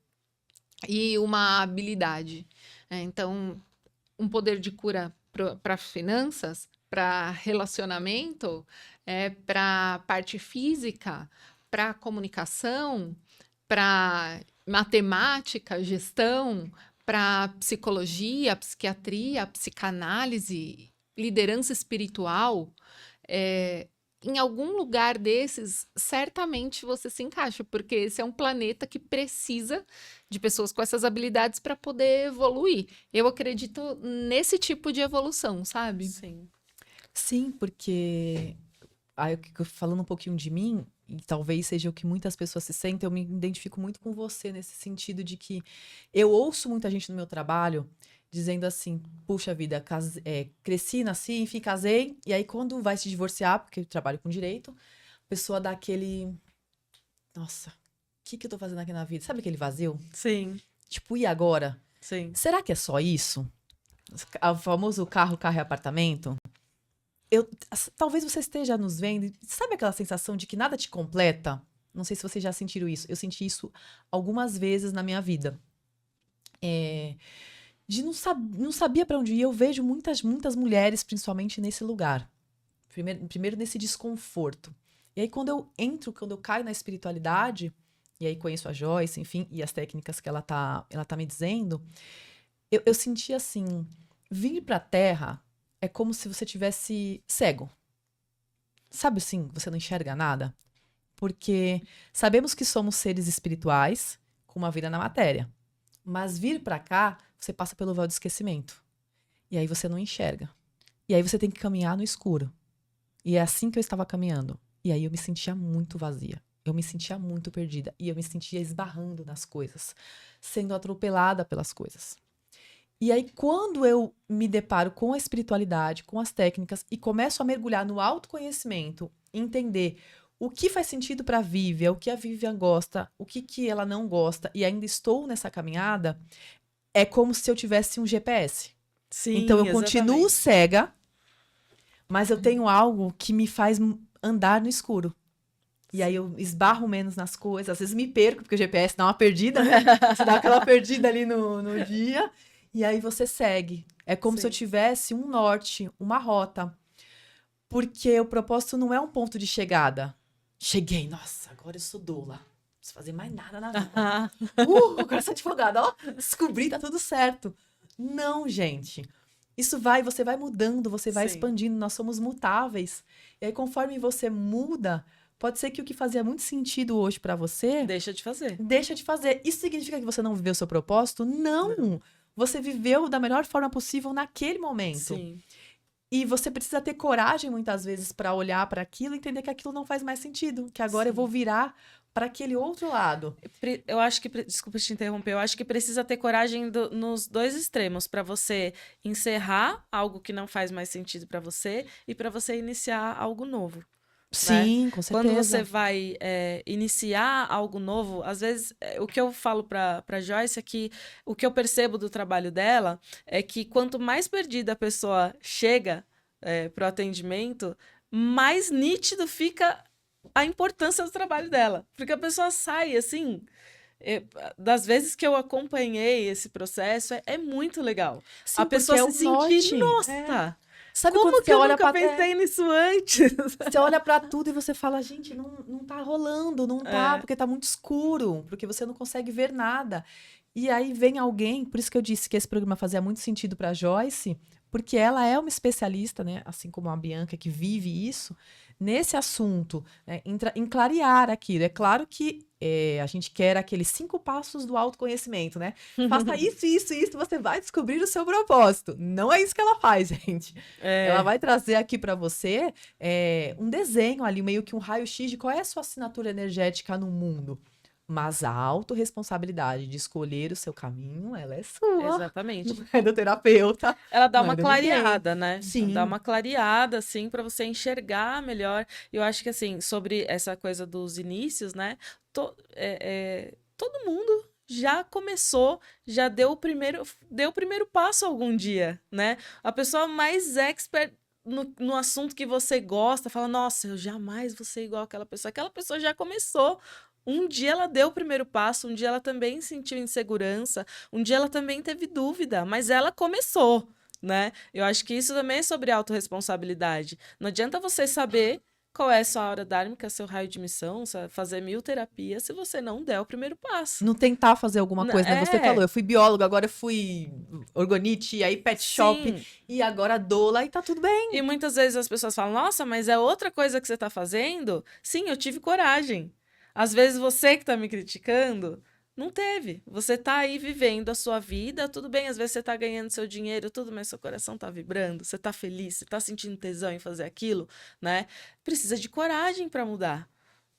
e uma habilidade. Então, um poder de cura para finanças, para relacionamento, para parte física, para comunicação, para matemática, gestão, para psicologia, psiquiatria, psicanálise, liderança espiritual. Em algum lugar desses, certamente você se encaixa, porque esse é um planeta que precisa de pessoas com essas habilidades para poder evoluir. Eu acredito nesse tipo de evolução, sabe? Sim. Sim, porque falando um pouquinho de mim, e talvez seja o que muitas pessoas se sentem, eu me identifico muito com você nesse sentido de que eu ouço muita gente no meu trabalho dizendo assim, puxa vida, cresci, nasci, enfim, casei, e aí quando vai se divorciar, porque eu trabalho com direito, a pessoa dá aquele, nossa, o que eu tô fazendo aqui na vida? Sabe aquele vazio? Sim. Tipo, e agora? Sim. Será que é só isso? O famoso carro e apartamento? Talvez você esteja nos vendo, sabe aquela sensação de que nada te completa? Não sei se vocês já sentiram isso. Eu senti isso algumas vezes na minha vida. De não sabia para onde ir. Eu vejo muitas mulheres, principalmente nesse lugar. Primeiro nesse desconforto. E aí, quando eu caio na espiritualidade, e aí conheço a Joyce, enfim, e as técnicas que ela tá me dizendo, eu senti assim, vir pra Terra é como se você tivesse cego. Sabe assim, você não enxerga nada? Porque sabemos que somos seres espirituais com uma vida na matéria. Mas vir pra cá, você passa pelo véu do esquecimento. E aí você não enxerga. E aí você tem que caminhar no escuro. E é assim que eu estava caminhando. E aí eu me sentia muito vazia. Eu me sentia muito perdida. E eu me sentia esbarrando nas coisas. Sendo atropelada pelas coisas. E aí, quando eu me deparo com a espiritualidade, com as técnicas, e começo a mergulhar no autoconhecimento, entender o que faz sentido para a Vivian, o que a Vivian gosta, o que ela não gosta, e ainda estou nessa caminhada, é como se eu tivesse um GPS. Sim, então, eu continuo exatamente. cega, mas eu tenho algo que me faz andar no escuro. E aí eu esbarro menos nas coisas, às vezes me perco, porque o GPS dá uma perdida, né? Você dá aquela perdida ali no dia. E aí você segue. É como se eu tivesse um norte, uma rota. Porque o propósito não é um ponto de chegada. Cheguei, nossa, agora eu sou doula. Não preciso fazer mais nada na vida. Agora eu sou advogada, ó. Descobri, tá tudo certo. Não, gente. Você vai mudando, você vai expandindo. Nós somos mutáveis. E aí, conforme você muda, pode ser que o que fazia muito sentido hoje pra você... Deixa de fazer. Deixa de fazer. Isso significa que você não viveu o seu propósito? Não. Você viveu da melhor forma possível naquele momento. Sim. E você precisa ter coragem, muitas vezes, para olhar para aquilo e entender que aquilo não faz mais sentido. Que agora eu vou virar para aquele outro lado. Eu acho que... Desculpa te interromper. Eu acho que precisa ter coragem nos dois extremos. Para você encerrar algo que não faz mais sentido para você e para você iniciar algo novo. Sim, né? com certeza. Quando você vai iniciar algo novo, às vezes, o que eu falo para Joyce é que o que eu percebo do trabalho dela é que quanto mais perdida a pessoa chega para o atendimento, mais nítido fica a importância do trabalho dela. Porque a pessoa sai, assim... das vezes que eu acompanhei esse processo, é muito legal. Sim, a pessoa se sentir, nossa... Sabe como quando que você eu olha nunca pra... pensei nisso antes? Você olha pra tudo e você fala, gente, não tá rolando, não tá, porque tá muito escuro, porque você não consegue ver nada. E aí vem alguém, por isso que eu disse que esse programa fazia muito sentido pra Joyce, porque ela é uma especialista, né, assim como a Bianca, que vive isso, nesse assunto, né, em clarear aquilo. É claro que a gente quer aqueles 5 passos do autoconhecimento, né? Faça isso, você vai descobrir o seu propósito. Não é isso que ela faz, gente. Ela vai trazer aqui para você um desenho ali, meio que um raio-x de qual é a sua assinatura energética no mundo. Mas a autorresponsabilidade de escolher o seu caminho, ela é sua. Exatamente. Não é do terapeuta. Ela dá não uma é do clareada, ninguém. né? Sim. Dá uma clareada, assim, para você enxergar melhor. Eu acho que, assim, sobre essa coisa dos inícios, né? Todo mundo já começou, já deu o primeiro passo algum dia, né? A pessoa mais expert no assunto que você gosta, fala, nossa, eu jamais vou ser igual àquela pessoa. Aquela pessoa já começou. Um dia ela deu o primeiro passo, um dia ela também sentiu insegurança, um dia ela também teve dúvida, mas ela começou, né? Eu acho que isso também é sobre autorresponsabilidade. Não adianta você saber qual é a sua hora dármica, seu raio de missão, fazer 1000 terapias, se você não der o primeiro passo. Não tentar fazer alguma coisa, né? Você falou, eu fui bióloga, agora eu fui orgonite, aí pet shop, Sim. e agora doula, e tá tudo bem. E muitas vezes as pessoas falam, nossa, mas é outra coisa que você tá fazendo? Sim, eu tive coragem. Às vezes você que tá me criticando, não teve. Você tá aí vivendo a sua vida, tudo bem, às vezes você tá ganhando seu dinheiro, tudo, mas seu coração tá vibrando, você tá feliz, você tá sentindo tesão em fazer aquilo, né? Precisa de coragem para mudar,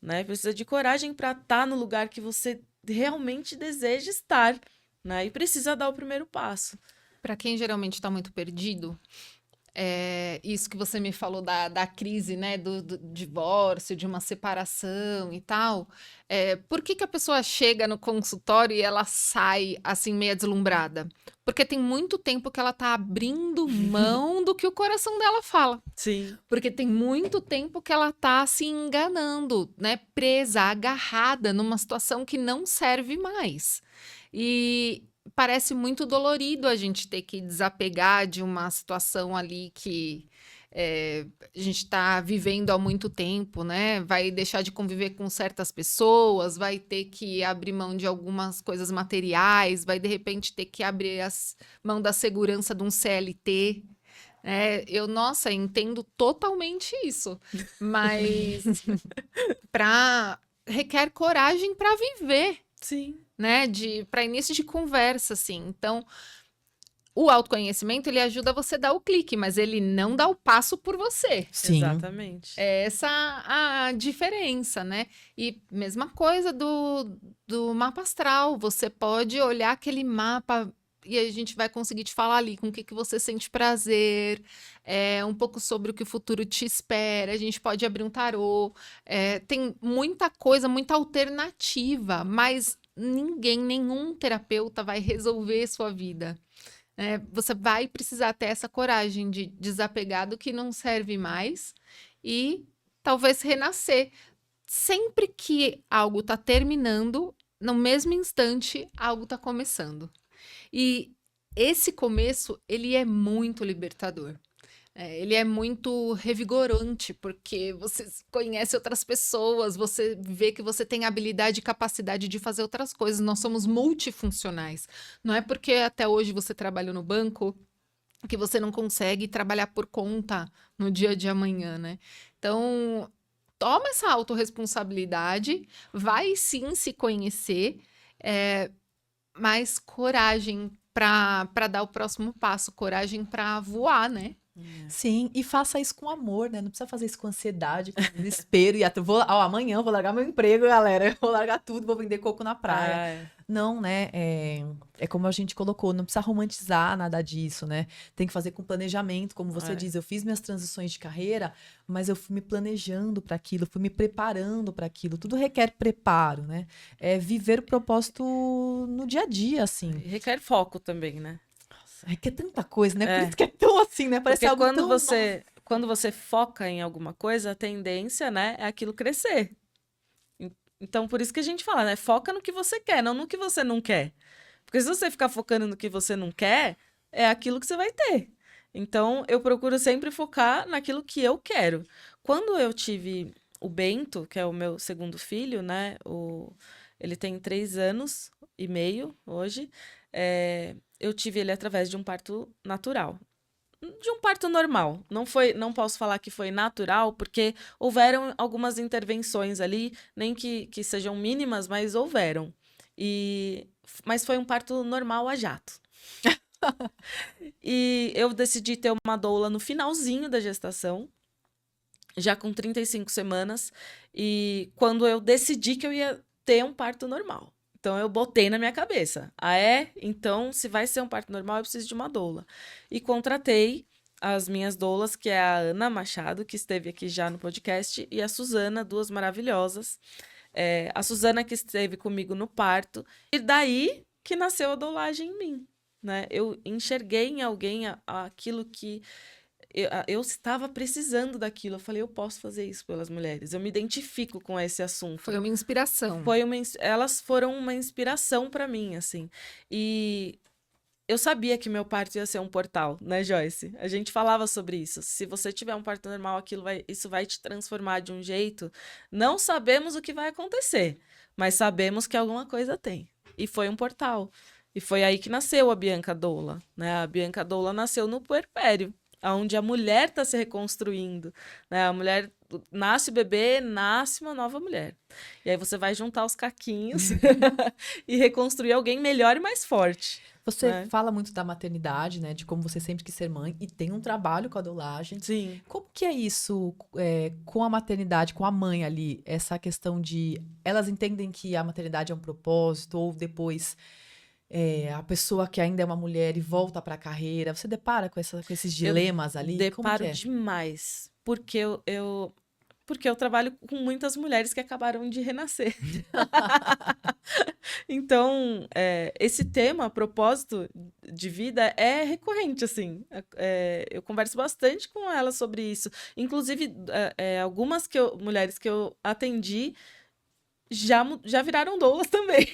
né? Precisa de coragem para estar no lugar que você realmente deseja estar, né? E precisa dar o primeiro passo. Para quem geralmente está muito perdido, isso que você me falou da crise, né, do divórcio, de uma separação e tal, por que que a pessoa chega no consultório e ela sai assim meia deslumbrada? Porque tem muito tempo que ela tá abrindo mão do que o coração dela fala. Sim. Porque tem muito tempo que ela tá se enganando, né, presa, agarrada numa situação que não serve mais. E parece muito dolorido a gente ter que desapegar de uma situação ali que a gente está vivendo há muito tempo, né? Vai deixar de conviver com certas pessoas, vai ter que abrir mão de algumas coisas materiais, vai de repente ter que abrir mão da segurança de um CLT. Nossa, entendo totalmente isso, mas requer coragem para viver, Sim. né? Para início de conversa, assim. Então, o autoconhecimento, ele ajuda você a dar o clique, mas ele não dá o passo por você. Sim. Exatamente. É essa a diferença, né? E mesma coisa do mapa astral. Você pode olhar aquele mapa e a gente vai conseguir te falar ali com o que você sente prazer, um pouco sobre o que o futuro te espera. A gente pode abrir um tarô. Tem muita coisa, muita alternativa, mas nenhum terapeuta vai resolver sua vida. Você vai precisar ter essa coragem de desapegar do que não serve mais e talvez renascer. Sempre que algo está terminando, no mesmo instante, algo está começando. E esse começo, ele é muito libertador. Ele é muito revigorante, porque você conhece outras pessoas, você vê que você tem habilidade e capacidade de fazer outras coisas. Nós somos multifuncionais. Não é porque até hoje você trabalhou no banco que você não consegue trabalhar por conta no dia de amanhã, né? Então, toma essa autorresponsabilidade, vai sim se conhecer, mas coragem para dar o próximo passo, coragem para voar, né? Sim, e faça isso com amor, né? Não precisa fazer isso com ansiedade, com desespero. Amanhã eu vou largar meu emprego, galera. Eu vou largar tudo, vou vender coco na praia. Não, né? É como a gente colocou, não precisa romantizar nada disso, né? Tem que fazer com planejamento, como você diz. Eu fiz minhas transições de carreira, mas eu fui me planejando para aquilo, fui me preparando para aquilo. Tudo requer preparo, né? Viver o propósito no dia a dia, assim. Requer foco também, né? Requer tanta coisa, né? Por isso que é tão assim, né? Parece porque algo quando você foca em alguma coisa, a tendência, né, é aquilo crescer. Então, por isso que a gente fala, né? Foca no que você quer, não no que você não quer. Porque se você ficar focando no que você não quer, é aquilo que você vai ter. Então, eu procuro sempre focar naquilo que eu quero. Quando eu tive o Bento, que é o meu segundo filho, né? Ele tem 3 anos e meio hoje. Eu tive ele através de um parto natural. De um parto normal. Não posso falar que foi natural, porque houveram algumas intervenções ali, nem que sejam mínimas, mas houveram. Mas foi um parto normal a jato. E eu decidi ter uma doula no finalzinho da gestação, já com 35 semanas, e quando eu decidi que eu ia ter um parto normal. Então, eu botei na minha cabeça. Então, se vai ser um parto normal, eu preciso de uma doula. E contratei as minhas doulas, que é a Ana Machado, que esteve aqui já no podcast, e a Suzana, 2 maravilhosas. A Suzana que esteve comigo no parto. E daí que nasceu a doulagem em mim, né? Eu enxerguei em alguém aquilo que eu estava precisando daquilo. Eu falei, eu posso fazer isso pelas mulheres. Eu me identifico com esse assunto. Foi uma inspiração. Elas foram uma inspiração para mim, assim. E eu sabia que meu parto ia ser um portal, né, Joyce? A gente falava sobre isso. Se você tiver um parto normal, isso vai te transformar de um jeito. Não sabemos o que vai acontecer, mas sabemos que alguma coisa tem. E foi um portal. E foi aí que nasceu a Bianca Doula, né? A Bianca Doula nasceu no puerpério, onde a mulher está se reconstruindo, né? A mulher nasce o bebê, nasce uma nova mulher. E aí você vai juntar os caquinhos e reconstruir alguém melhor e mais forte. Você fala muito da maternidade, né? De como você sempre quis ser mãe e tem um trabalho com a doulagem. Sim. Como que é isso com a maternidade, com a mãe ali? Essa questão de... Elas entendem que a maternidade é um propósito ou depois a pessoa que ainda é uma mulher e volta para a carreira. Você depara com esses dilemas ali? Como Deparo que é? demais. Porque eu trabalho com muitas mulheres que acabaram de renascer. Então, esse tema, propósito de vida, é recorrente, assim. Eu converso bastante com elas sobre isso. Inclusive, algumas mulheres que eu atendi já viraram doulas também.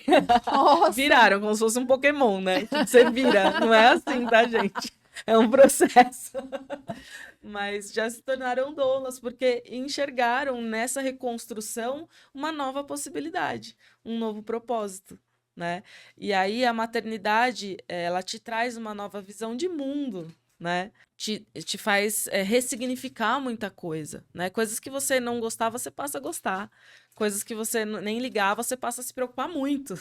Nossa! Viraram, como se fosse um Pokémon, né? Que você vira. Não é assim, tá, gente? É um processo. Mas já se tornaram doulas, porque enxergaram nessa reconstrução uma nova possibilidade, um novo propósito, né? E aí a maternidade, ela te traz uma nova visão de mundo, né? Te faz ressignificar muita coisa, né? Coisas que você não gostava, você passa a gostar. Coisas que você nem ligava, você passa a se preocupar muito,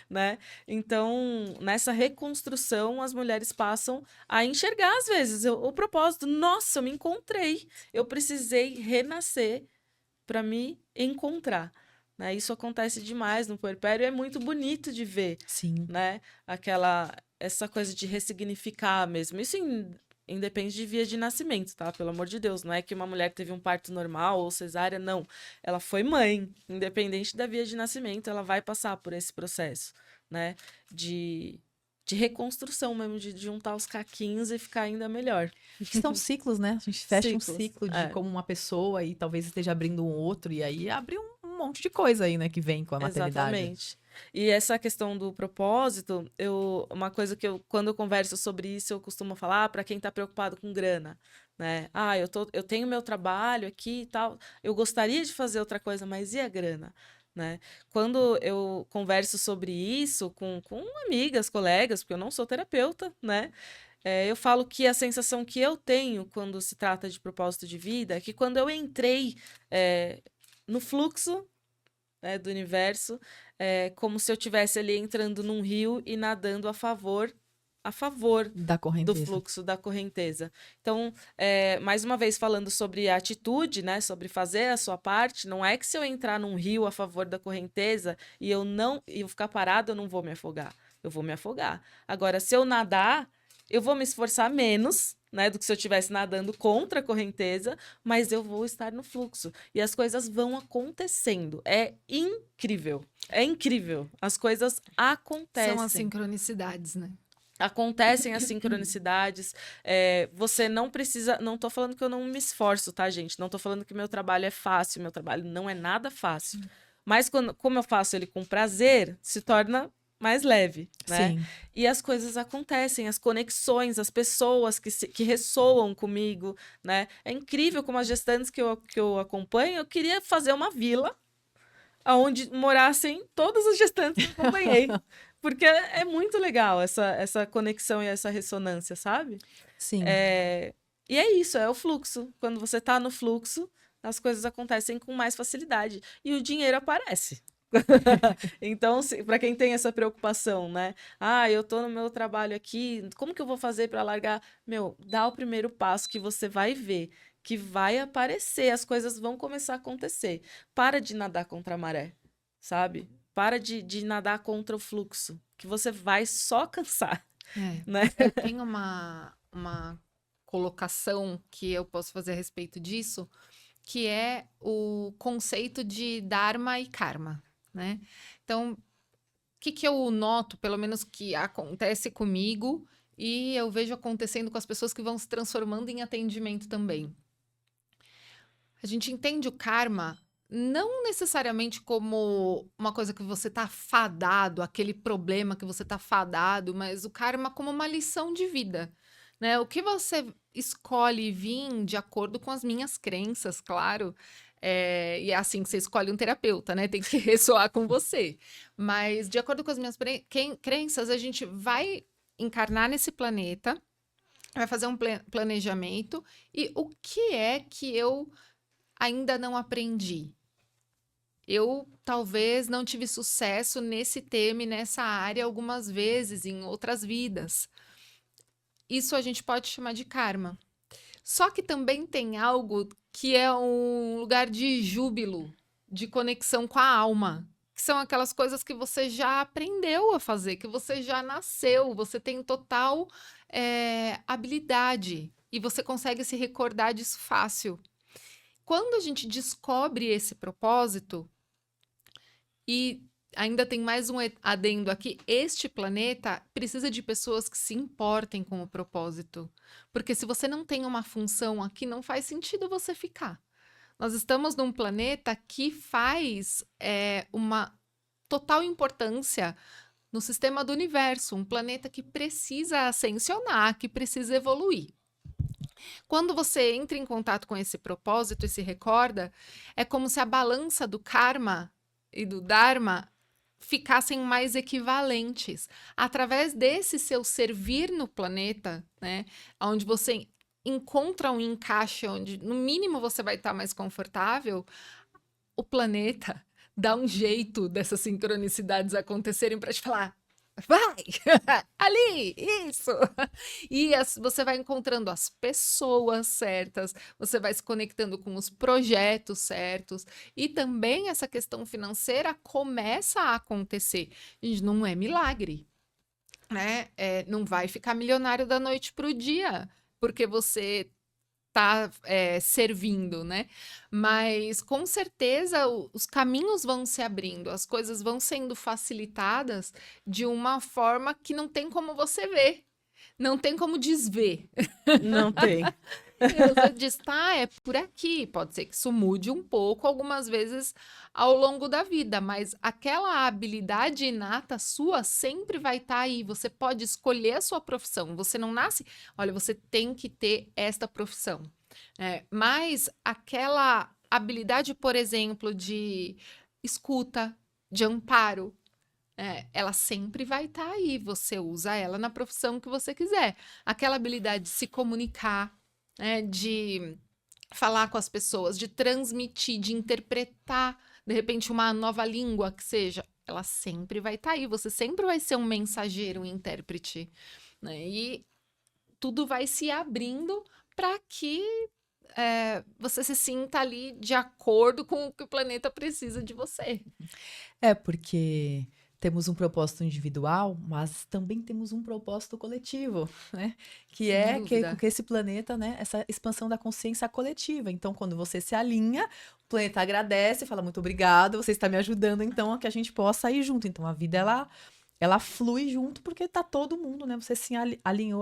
né? Então, nessa reconstrução, as mulheres passam a enxergar, às vezes, o propósito. Nossa, eu me encontrei. Eu precisei renascer para me encontrar. Né? Isso acontece demais no puerpério e é muito bonito de ver. Sim. Né? Essa coisa de ressignificar mesmo. Isso independe de via de nascimento, tá? Pelo amor de Deus. Não é que uma mulher teve um parto normal ou cesárea, não. Ela foi mãe. Independente da via de nascimento, ela vai passar por esse processo, né? De reconstrução mesmo, de juntar os caquinhos e ficar ainda melhor. São ciclos, né? A gente fecha Ciclos, um ciclo de como uma pessoa e talvez esteja abrindo um outro, e aí abre um monte de coisa aí, né, que vem com a maternidade. Exatamente. E essa questão do propósito, uma coisa que quando eu converso sobre isso, eu costumo falar para quem está preocupado com grana, né? Eu tenho meu trabalho aqui e tal, eu gostaria de fazer outra coisa, mas e a grana? Né? Quando eu converso sobre isso com amigas, colegas, porque eu não sou terapeuta, né? Eu falo que a sensação que eu tenho quando se trata de propósito de vida é que quando eu entrei no fluxo do universo, como se eu estivesse ali entrando num rio e nadando a favor Da correnteza. do fluxo, da correnteza. Então, mais uma vez falando sobre a atitude, né, sobre fazer a sua parte, não é que se eu entrar num rio a favor da correnteza e eu ficar parado, eu não vou me afogar. Eu vou me afogar. Agora, se eu nadar, eu vou me esforçar menos, né, do que se eu estivesse nadando contra a correnteza, mas eu vou estar no fluxo. E as coisas vão acontecendo. É incrível. É incrível. As coisas acontecem. São as sincronicidades, né? Acontecem as sincronicidades. Você não precisa... Não tô falando que eu não me esforço, tá, gente? Não tô falando que meu trabalho é fácil. Meu trabalho não é nada fácil. Mas como eu faço ele com prazer, se torna mais leve, né? Sim. E as coisas acontecem, as conexões, as pessoas que ressoam comigo, né? É incrível como as gestantes que eu acompanho, eu queria fazer uma vila onde morassem todas as gestantes que eu acompanhei. Porque é muito legal essa conexão e essa ressonância, sabe? Sim. E é isso, é o fluxo. Quando você tá no fluxo, as coisas acontecem com mais facilidade. E o dinheiro aparece. Então, para quem tem essa preocupação, né? Eu tô no meu trabalho aqui, como que eu vou fazer para largar? Meu, dá o primeiro passo que você vai ver, que vai aparecer, as coisas vão começar a acontecer. Para de nadar contra a maré, sabe? Para de nadar contra o fluxo, que você vai só cansar, né? Eu tenho uma colocação que eu posso fazer a respeito disso, que é o conceito de Dharma e Karma, né? Então, o que eu noto, pelo menos que acontece comigo e eu vejo acontecendo com as pessoas que vão se transformando em atendimento também. A gente entende o karma não necessariamente como uma coisa que você está fadado, aquele problema que você está fadado, mas o karma como uma lição de vida, né? O que você escolhe vir de acordo com as minhas crenças, claro. E é assim que você escolhe um terapeuta, né? Tem que ressoar com você. Mas de acordo com as minhas crenças, a gente vai encarnar nesse planeta, vai fazer um planejamento. E o que é que eu ainda não aprendi? Eu talvez não tive sucesso nesse tema e nessa área algumas vezes em outras vidas. Isso a gente pode chamar de karma. Só que também tem algo que é um lugar de júbilo, de conexão com a alma, que são aquelas coisas que você já aprendeu a fazer, que você já nasceu, você tem total habilidade e você consegue se recordar disso fácil. Quando a gente descobre esse propósito, e ainda tem mais um adendo aqui, este planeta precisa de pessoas que se importem com o propósito. Porque se você não tem uma função aqui, não faz sentido você ficar. Nós estamos num planeta que faz uma total importância no sistema do universo, um planeta que precisa ascensionar, que precisa evoluir. Quando você entra em contato com esse propósito e se recorda, é como se a balança do karma e do dharma ficassem mais equivalentes. Através desse seu servir no planeta, né, onde você encontra um encaixe onde, no mínimo, você vai estar mais confortável, o planeta dá um jeito dessas sincronicidades acontecerem para te falar: vai! Ali! Isso! E você vai encontrando as pessoas certas, você vai se conectando com os projetos certos, e também essa questão financeira começa a acontecer. Gente, não é milagre, né? Não vai ficar milionário da noite para o dia, porque você tá servindo, né? Mas com certeza os caminhos vão se abrindo, as coisas vão sendo facilitadas de uma forma que não tem como você ver, não tem como desver. Não tem. E você diz, tá, é por aqui. Pode ser que isso mude um pouco algumas vezes ao longo da vida, mas aquela habilidade inata sua sempre vai estar aí. Você pode escolher a sua profissão. Você não nasce, olha, você tem que ter esta profissão. Mas aquela habilidade, por exemplo, de escuta, de amparo, ela sempre vai estar aí. Você usa ela na profissão que você quiser. Aquela habilidade de se comunicar, de falar com as pessoas, de transmitir, de interpretar, de repente, uma nova língua que seja, ela sempre vai estar aí, você sempre vai ser um mensageiro, um intérprete, né? E tudo vai se abrindo para que você se sinta ali de acordo com o que o planeta precisa de você. Porque temos um propósito individual, mas também temos um propósito coletivo, né? Que Sem é dúvida. que esse planeta, né? Essa expansão da consciência coletiva. Então, quando você se alinha, o planeta agradece, fala muito obrigado, você está me ajudando, então, a que a gente possa ir junto. Então, a vida, ela flui junto porque tá todo mundo, né? Você se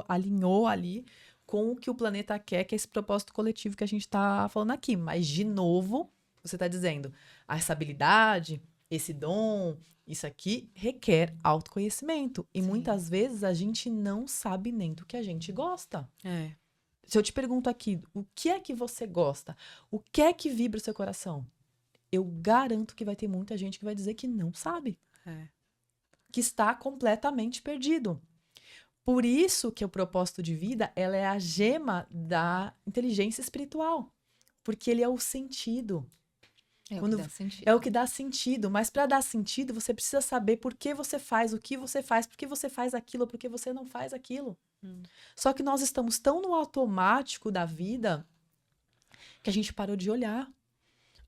alinhou ali com o que o planeta quer, que é esse propósito coletivo que a gente tá falando aqui. Mas, de novo, você tá dizendo, essa habilidade, esse dom, isso aqui requer autoconhecimento. E Sim. muitas vezes a gente não sabe nem do que a gente gosta. Se eu te pergunto aqui, o que é que você gosta? O que é que vibra o seu coração? Eu garanto que vai ter muita gente que vai dizer que não sabe. Que está completamente perdido. Por isso que o propósito de vida, ela é a gema da inteligência espiritual. Porque ele é o sentido. O que dá sentido. É o que dá sentido, mas para dar sentido, você precisa saber por que você faz o que você faz, por que você faz aquilo, por que você não faz aquilo. Só que nós estamos tão no automático da vida que a gente parou de olhar.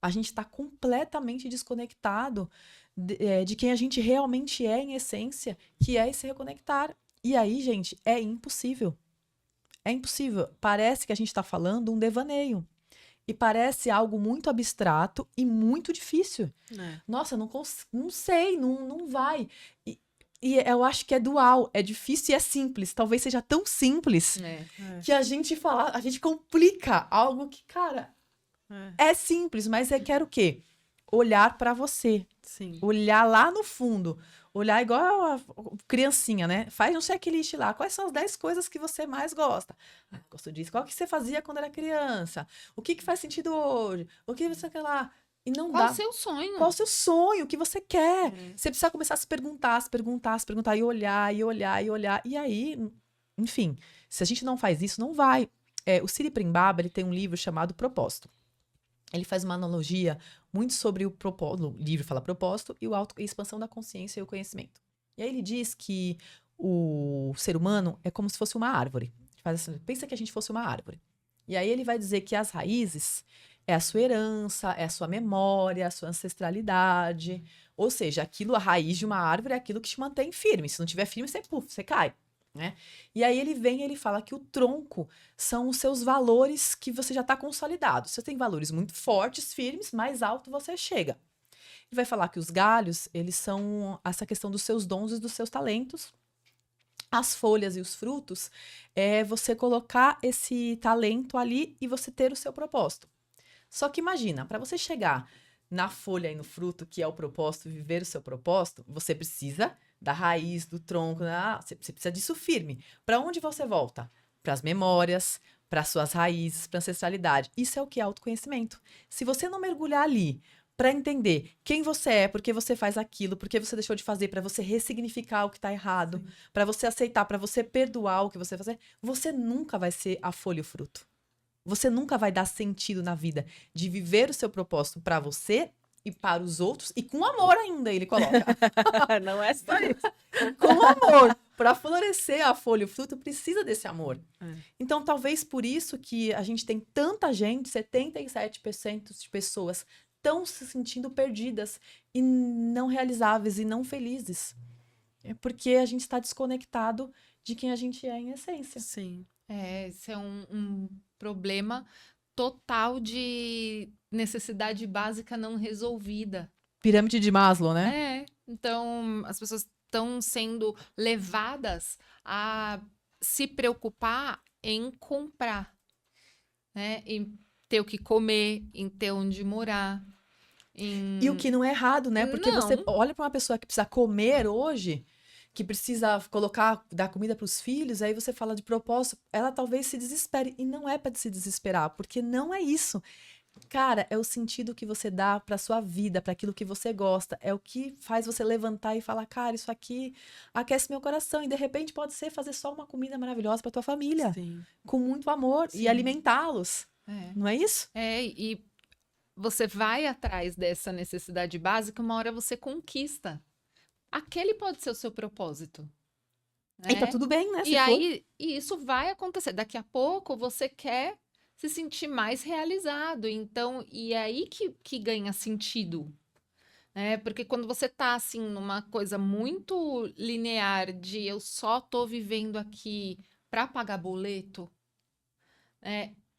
A gente está completamente desconectado de quem a gente realmente é em essência, que é se reconectar. E aí, gente, é impossível. É impossível. Parece que a gente está falando um devaneio. E parece algo muito abstrato e muito difícil. Nossa, não sei, não vai. E eu acho que é dual, é difícil e é simples. Talvez seja tão simples que a gente complica algo que, cara, é simples, mas quer o quê? Olhar pra você. Sim. Olhar lá no fundo. Olhar igual a criancinha, né? Faz um checklist lá. Quais são as 10 coisas que você mais gosta? Gosto disso. Qual que você fazia quando era criança? O que faz sentido hoje? O que você quer lá? E não Qual dá. o seu sonho? Qual o seu sonho? O que você quer? Você precisa começar a se perguntar, e olhar, e olhar, e olhar. E aí, enfim, se a gente não faz isso, não vai. O Siri Primbaba, ele tem um livro chamado Propósito. Ele faz uma analogia muito sobre o propósito. O livro fala propósito e a expansão da consciência e o conhecimento. E aí ele diz que o ser humano é como se fosse uma árvore. Pensa que a gente fosse uma árvore. E aí ele vai dizer que as raízes é a sua herança, é a sua memória, a sua ancestralidade. Ou seja, a raiz de uma árvore é aquilo que te mantém firme. Se não tiver firme, você cai. Né? E aí ele fala que o tronco são os seus valores que você já está consolidado. Você tem valores muito fortes, firmes, mais alto você chega. Ele vai falar que os galhos, eles são essa questão dos seus dons e dos seus talentos. As folhas e os frutos é você colocar esse talento ali e você ter o seu propósito. Só que imagina, para você chegar na folha e no fruto, que é o propósito, viver o seu propósito, você precisa da raiz, do tronco, você precisa disso firme. Para onde você volta? Para as memórias, para as suas raízes, para a ancestralidade. Isso é o que é autoconhecimento. Se você não mergulhar ali para entender quem você é, por que você faz aquilo, por que você deixou de fazer, para você ressignificar o que está errado, para você aceitar, para você perdoar o que você fazer, você nunca vai ser a folha e o fruto. Você nunca vai dar sentido na vida de viver o seu propósito para você e para os outros, e com amor ainda, ele coloca. Não é só isso. Com amor. Para florescer a folha e o fruto, precisa desse amor. Então, talvez por isso que a gente tem tanta gente, 77% de pessoas estão se sentindo perdidas e não realizáveis e não felizes. É porque a gente está desconectado de quem a gente é em essência. Sim. Esse é um problema total de necessidade básica não resolvida. Pirâmide de Maslow, né? Então as pessoas estão sendo levadas a se preocupar em comprar, né? Em ter o que comer, em ter onde morar. E o que não é errado, né? Porque você olha para uma pessoa que precisa comer hoje, que precisa dar comida para os filhos, aí você fala de propósito, ela talvez se desespere. E não é para se desesperar, porque não é isso. Cara, é o sentido que você dá para sua vida, para aquilo que você gosta. É o que faz você levantar e falar, cara, isso aqui aquece meu coração. E de repente pode ser fazer só uma comida maravilhosa para tua família. Sim. Com muito amor. Sim. E alimentá-los. Não é isso? E você vai atrás dessa necessidade básica, uma hora você conquista. Aquele pode ser o seu propósito. Né? E tá tudo bem, né? E aí, isso vai acontecer. Daqui a pouco você quer se sentir mais realizado. Então, e é aí que ganha sentido. Né? Porque quando você tá, assim, numa coisa muito linear de eu só tô vivendo aqui para pagar boleto,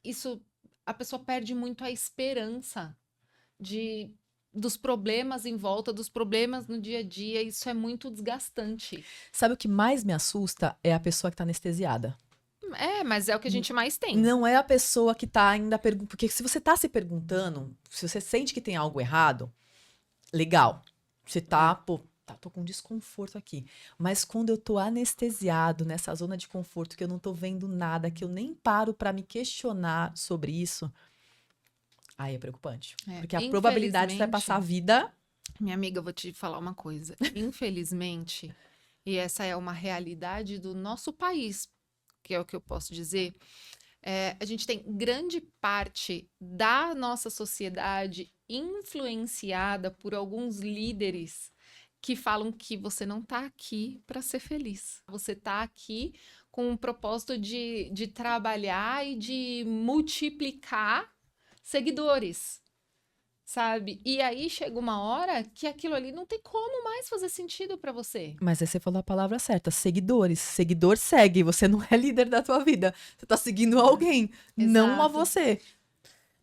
isso, a pessoa perde muito a esperança dos problemas em volta, dos problemas no dia a dia. Isso é muito desgastante. Sabe o que mais me assusta? É a pessoa que tá anestesiada. Mas é o que a gente mais tem. Não é a pessoa que tá ainda perguntando. Porque se você tá se perguntando, se você sente que tem algo errado, legal. Você tá, tô com desconforto aqui. Mas quando eu tô anestesiado nessa zona de conforto, que eu não tô vendo nada, que eu nem paro pra me questionar sobre isso, aí é preocupante. Porque a probabilidade de você passar a vida... Minha amiga, eu vou te falar uma coisa. Infelizmente, e essa é uma realidade do nosso país, que é o que eu posso dizer, a gente tem grande parte da nossa sociedade influenciada por alguns líderes que falam que você não está aqui para ser feliz. Você está aqui com o propósito de trabalhar e de multiplicar seguidores, sabe? E aí chega uma hora que aquilo ali não tem como mais fazer sentido para você. Mas aí você falou a palavra certa, seguidores. Seguidor segue, você não é líder da tua vida. Você tá seguindo alguém, não a você.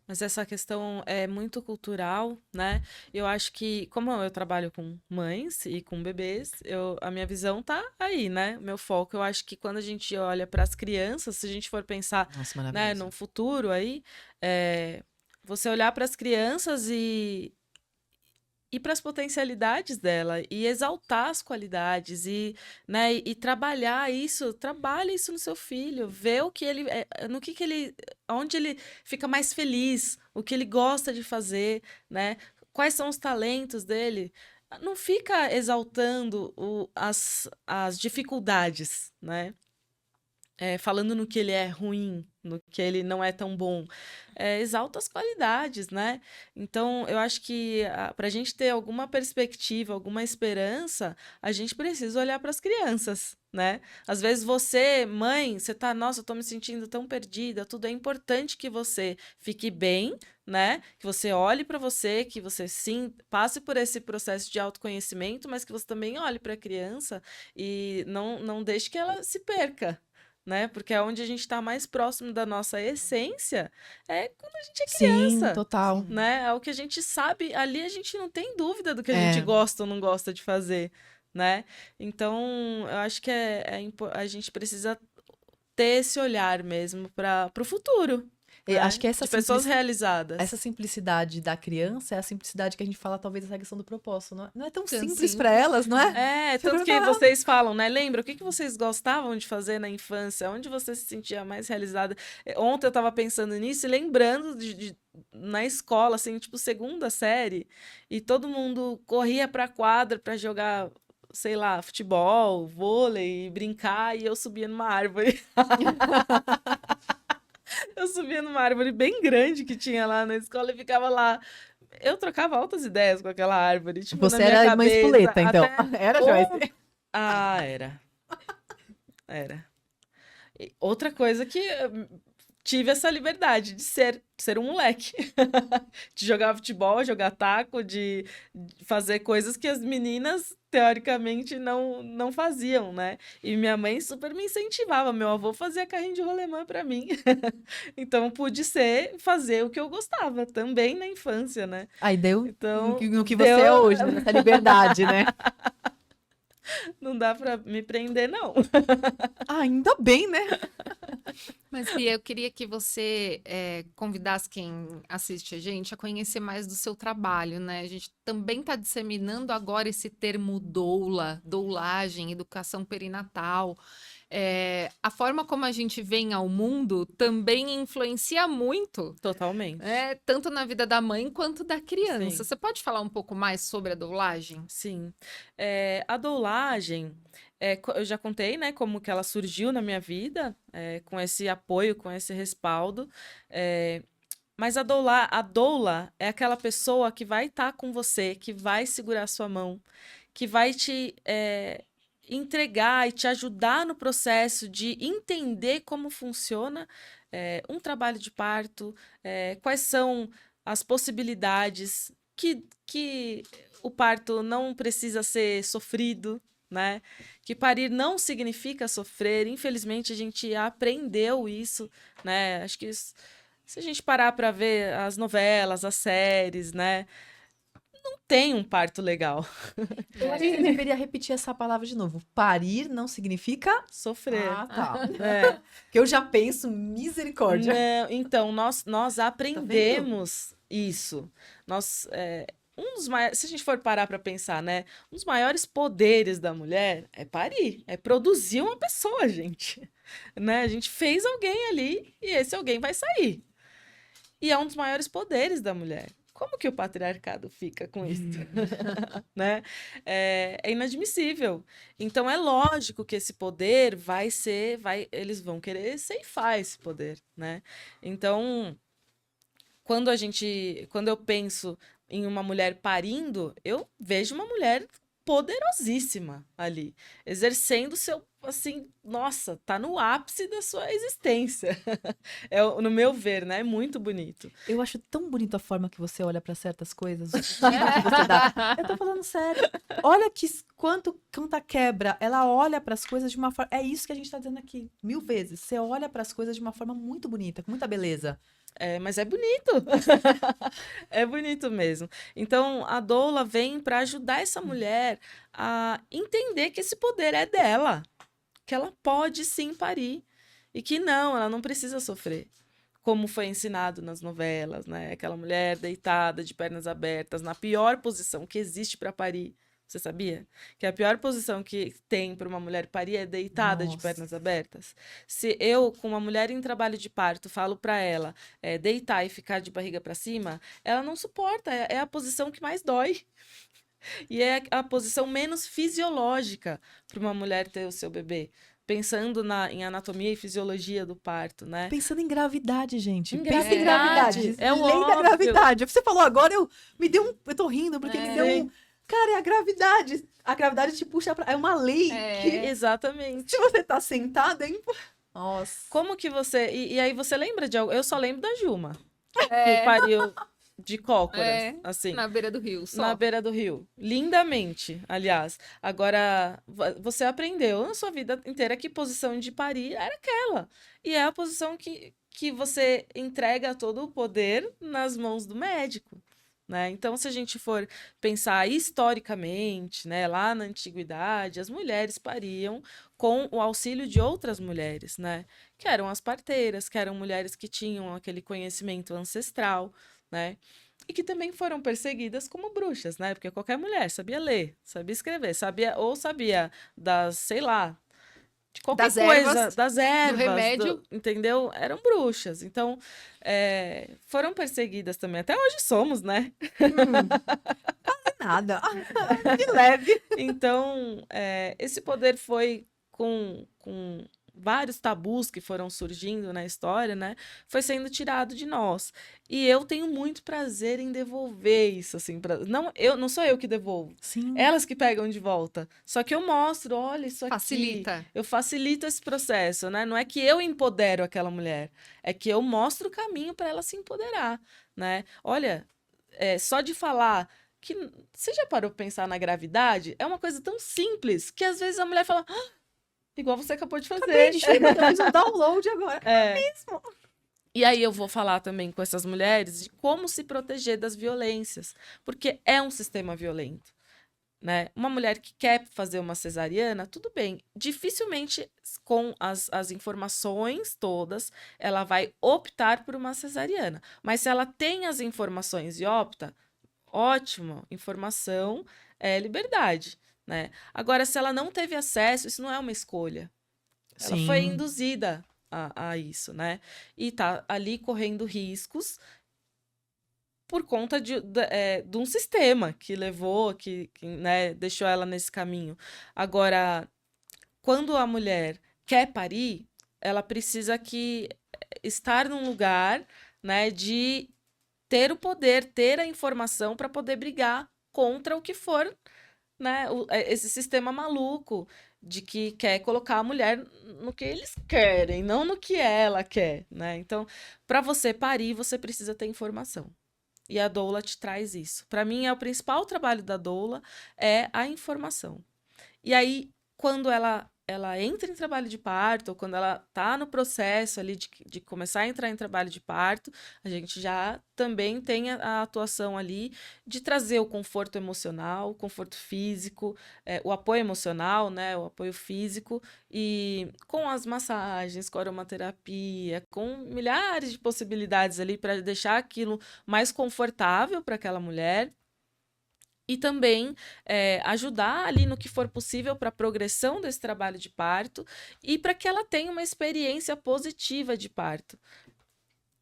Mas essa questão é muito cultural, né? Eu acho que, como eu trabalho com mães e com bebês, a minha visão tá aí, né? Meu foco, eu acho que quando a gente olha para as crianças, se a gente for pensar, Nossa, né, maravilhoso. no futuro aí, você olhar para as crianças e para as potencialidades dela e exaltar as qualidades né, e trabalhar isso, trabalhe isso no seu filho, vê o que ele, no que ele, onde ele fica mais feliz, o que ele gosta de fazer, né? Quais são os talentos dele? Não fica exaltando as dificuldades, né? Falando no que ele é ruim, no que ele não é tão bom. Exalta as qualidades, né? Então, eu acho que para a gente ter alguma perspectiva, alguma esperança, a gente precisa olhar para as crianças, né? Às vezes você, mãe, você tá, nossa, eu tô me sentindo tão perdida, tudo é importante que você fique bem, né? Que você olhe para você, que você sim passe por esse processo de autoconhecimento, mas que você também olhe para a criança e não deixe que ela se perca, né? Porque é onde a gente está mais próximo da nossa essência é quando a gente é Sim, criança, total. né? É o que a gente sabe, ali a gente não tem dúvida do que a gente É. gosta ou não gosta de fazer, né? Então, eu acho que a gente precisa ter esse olhar mesmo para o futuro, Acho né? que essa De pessoas essa realizadas. simplicidade da criança é a simplicidade que a gente fala, talvez, essa questão do propósito. Não é tão Tão simples para simples. elas, não é? Tanto que vocês falam, né? Lembra, o que vocês gostavam de fazer na infância? Onde você se sentia mais realizada? Ontem eu tava pensando nisso e lembrando na escola, assim, tipo, segunda série, e todo mundo corria pra quadra pra jogar, sei lá, futebol, vôlei, brincar, e eu subia numa árvore. Eu subia numa árvore bem grande que tinha lá na escola e ficava lá. Eu trocava altas ideias com aquela árvore, tipo, na Você minha era uma cabeça, espoleta, então. até... Era, Joyce? Ah, era. E outra coisa que tive essa liberdade de ser um moleque. De jogar futebol, jogar taco, de fazer coisas que as meninas, teoricamente, não faziam, né? E minha mãe super me incentivava. Meu avô fazia carrinho de rolemã pra mim. Então, pude fazer o que eu gostava, também na infância, né? Aí deu Então, no que você é hoje, né? Nessa liberdade, né? não dá pra me prender, não. Ah, ainda bem, né? Mas, Bia, eu queria que você convidasse quem assiste a gente a conhecer mais do seu trabalho, né? A gente também está disseminando agora esse termo doula, doulagem, educação perinatal. A forma como a gente vem ao mundo também influencia muito, Totalmente. tanto na vida da mãe quanto da criança. Sim. Você pode falar um pouco mais sobre a doulagem? Sim. A doulagem, eu já contei, né, como que ela surgiu na minha vida, com esse apoio, com esse respaldo. Mas a doula é aquela pessoa que vai estar com você, que vai segurar a sua mão, que vai te entregar e te ajudar no processo de entender como funciona um trabalho de parto, quais são as possibilidades que o parto não precisa ser sofrido, né? Que parir não significa sofrer. Infelizmente, a gente aprendeu isso, né? Acho que se a gente parar para ver as novelas, as séries, né? Não tem um parto legal. Eu acho que você deveria repetir essa palavra de novo. Parir não significa Sofrer. Ah, tá. É. Que eu já penso, misericórdia. Não, então, nós aprendemos isso. Se a gente for parar para pensar, né? Um dos maiores poderes da mulher é parir, é produzir uma pessoa, gente. Né? A gente fez alguém ali e esse alguém vai sair. E é um dos maiores poderes da mulher. Como que o patriarcado fica com isso? Né? É inadmissível. Então é lógico que esse poder eles vão querer ceifar esse poder, né? Então, quando eu penso em uma mulher parindo, eu vejo uma mulher poderosíssima ali, exercendo seu assim, nossa, tá no ápice da sua existência. No meu ver, né? É muito bonito. Eu acho tão bonita a forma que você olha para certas coisas, o sentido que você dá. Eu tô falando sério. Olha quanta quebra. Ela olha para as coisas de uma forma. É isso que a gente tá dizendo aqui, 1000 vezes. Você olha para as coisas de uma forma muito bonita, com muita beleza. Mas é bonito. É bonito mesmo. Então, a doula vem para ajudar essa mulher a entender que esse poder é dela, que ela pode sim parir e que não, ela não precisa sofrer. Como foi ensinado nas novelas, né? Aquela mulher deitada, de pernas abertas, na pior posição que existe para parir. Você sabia? Que a pior posição que tem para uma mulher parir é deitada de Nossa. pernas abertas. Se eu, com uma mulher em trabalho de parto, falo para ela deitar e ficar de barriga para cima, ela não suporta. É a posição que mais dói. E é a posição menos fisiológica para uma mulher ter o seu bebê. Pensando em anatomia e fisiologia do parto, né? Pensando em gravidade, gente. Em Pensa em gravidade, gravidade. é o Lei da óbvio. gravidade. Você falou agora, eu tô rindo, porque me deu Sim. Cara, é a gravidade. A gravidade te puxa pra. É uma lei que, Exatamente. se você tá sentada, hein? Nossa. Como que você. E aí você lembra de algo? Eu só lembro da Juma, que É, pariu de cócoras, é, assim. na beira do rio, só. Na beira do rio. Lindamente, aliás. Agora, você aprendeu na sua vida inteira que posição de parir era aquela. E é a posição que você entrega todo o poder nas mãos do médico. Né? Então, se a gente for pensar historicamente, né, lá na antiguidade, as mulheres pariam com o auxílio de outras mulheres, né? Que eram as parteiras, que eram mulheres que tinham aquele conhecimento ancestral, né? E que também foram perseguidas como bruxas, né? Porque qualquer mulher sabia ler, sabia escrever, sabia das, sei lá, de qualquer Das coisa, ervas, das ervas, remédio. entendeu? Eram bruxas. Então, foram perseguidas também. Até hoje somos, né? Quase nada. De leve. Então, esse poder foi com vários tabus que foram surgindo na história, né? Foi sendo tirado de nós. E eu tenho muito prazer em devolver isso, assim. Não sou eu que devolvo. Sim. Elas que pegam de volta. Só que eu mostro, olha isso aqui. Facilita. Eu facilito esse processo, né? Não é que eu empodero aquela mulher. É que eu mostro o caminho para ela se empoderar, né? Olha, só de falar que você já parou pra pensar na gravidade? É uma coisa tão simples que às vezes a mulher fala, "Ah, igual você acabou de fazer." Eu fiz um download agora. Mesmo. E aí eu vou falar também com essas mulheres de como se proteger das violências, porque é um sistema violento, né? Uma mulher que quer fazer uma cesariana, tudo bem, dificilmente com as informações todas, ela vai optar por uma cesariana. Mas se ela tem as informações e opta, ótimo, informação é liberdade, né? Agora, se ela não teve acesso, isso não é uma escolha. Ela foi induzida a isso, né? E tá ali correndo riscos por conta de um sistema que levou, né, deixou ela nesse caminho. Agora, quando a mulher quer parir, ela precisa estar num lugar, né, de ter o poder, ter a informação para poder brigar contra o que for, né, esse sistema maluco de que quer colocar a mulher no que eles querem, não no que ela quer, né? Então, para você parir, você precisa ter informação. E a doula te traz isso. Para mim, o principal trabalho da doula é a informação. E aí, quando ela entra em trabalho de parto, ou quando ela está no processo ali de começar a entrar em trabalho de parto, a gente já também tem a atuação ali de trazer o conforto emocional, o conforto físico, o apoio emocional, né, o apoio físico, e com as massagens, com a aromaterapia, com milhares de possibilidades ali para deixar aquilo mais confortável para aquela mulher. E também ajudar ali no que for possível para a progressão desse trabalho de parto e para que ela tenha uma experiência positiva de parto.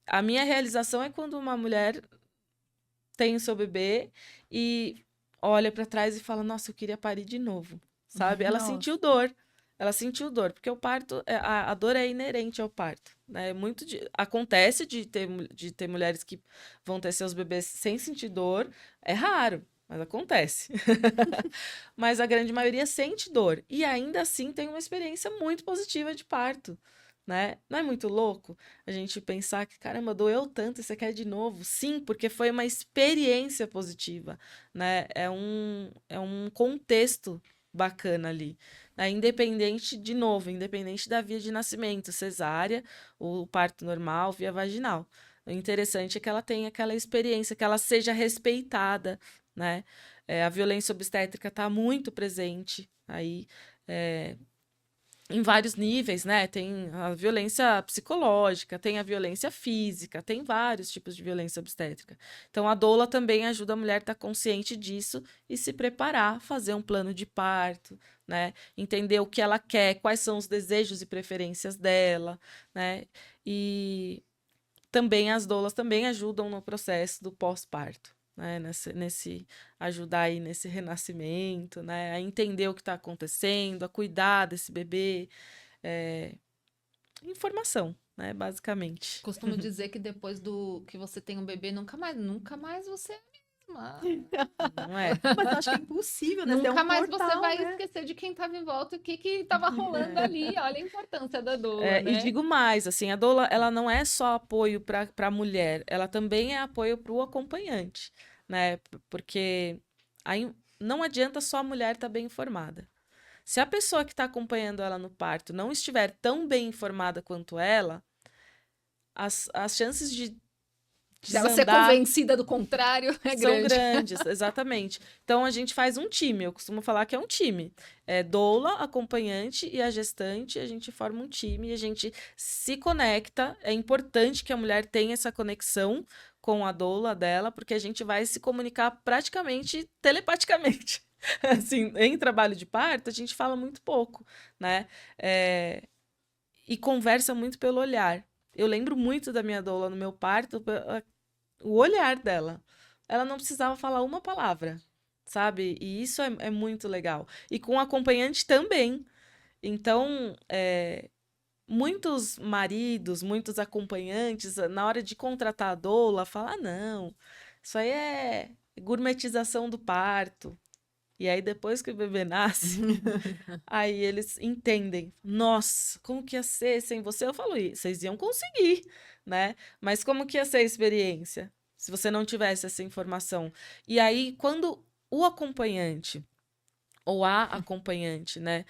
A minha realização é quando uma mulher tem o seu bebê e olha para trás e fala, nossa, eu queria parir de novo, sabe? Ela sentiu dor. Ela sentiu dor, porque o parto, a dor é inerente ao parto, né? Acontece de ter mulheres que vão ter seus bebês sem sentir dor, é raro, mas acontece. Mas a grande maioria sente dor. E ainda assim tem uma experiência muito positiva de parto, né? Não é muito louco a gente pensar que, caramba, doeu tanto e você quer de novo? Sim, porque foi uma experiência positiva, né? É um contexto bacana ali, né? Independente, de novo, independente da via de nascimento, cesárea, o parto normal, via vaginal. O interessante é que ela tenha aquela experiência, que ela seja respeitada, né? A violência obstétrica está muito presente aí, em vários níveis, né? Tem a violência psicológica, tem a violência física, tem vários tipos de violência obstétrica. Então, a doula também ajuda a mulher a estar consciente disso e se preparar, fazer um plano de parto, né? Entender o que ela quer, quais são os desejos e preferências dela, né? E também as doulas também ajudam no processo do pós-parto, né? Nesse ajudar aí nesse renascimento, né? A entender o que está acontecendo, a cuidar desse bebê, informação, né? Basicamente. Costumo dizer que depois do que você tem um bebê, nunca mais você é a mesma. Não é? Mas eu acho que é impossível, né? Você é Nunca um mais você portal, vai né? esquecer de quem estava em volta e o que estava rolando ali. Olha a importância da doula, E né? digo mais, assim, a doula, ela não é só apoio para a mulher, ela também é apoio para o acompanhante, né? Porque aí não adianta só a mulher estar bem informada. Se a pessoa que está acompanhando ela no parto não estiver tão bem informada quanto ela, as chances de Dela ser desandar convencida do contrário é são grande. grandes, exatamente. Então a gente faz um time, eu costumo falar que é um time. É doula, acompanhante e a gestante, a gente forma um time e a gente se conecta. É importante que a mulher tenha essa conexão com a doula dela, porque a gente vai se comunicar praticamente telepaticamente. Assim, em trabalho de parto, a gente fala muito pouco, né? E conversa muito pelo olhar. Eu lembro muito da minha doula no meu parto, o olhar dela. Ela não precisava falar uma palavra, sabe? E isso é muito legal. E com o acompanhante também. Então, muitos maridos, muitos acompanhantes, na hora de contratar a doula, falam: ah, não, isso aí é gourmetização do parto. E aí, depois que o bebê nasce, aí eles entendem. Nossa, como que ia ser sem você? Eu falo, vocês iam conseguir, né? Mas como que ia ser a experiência se você não tivesse essa informação? E aí, quando o acompanhante ou a acompanhante, né,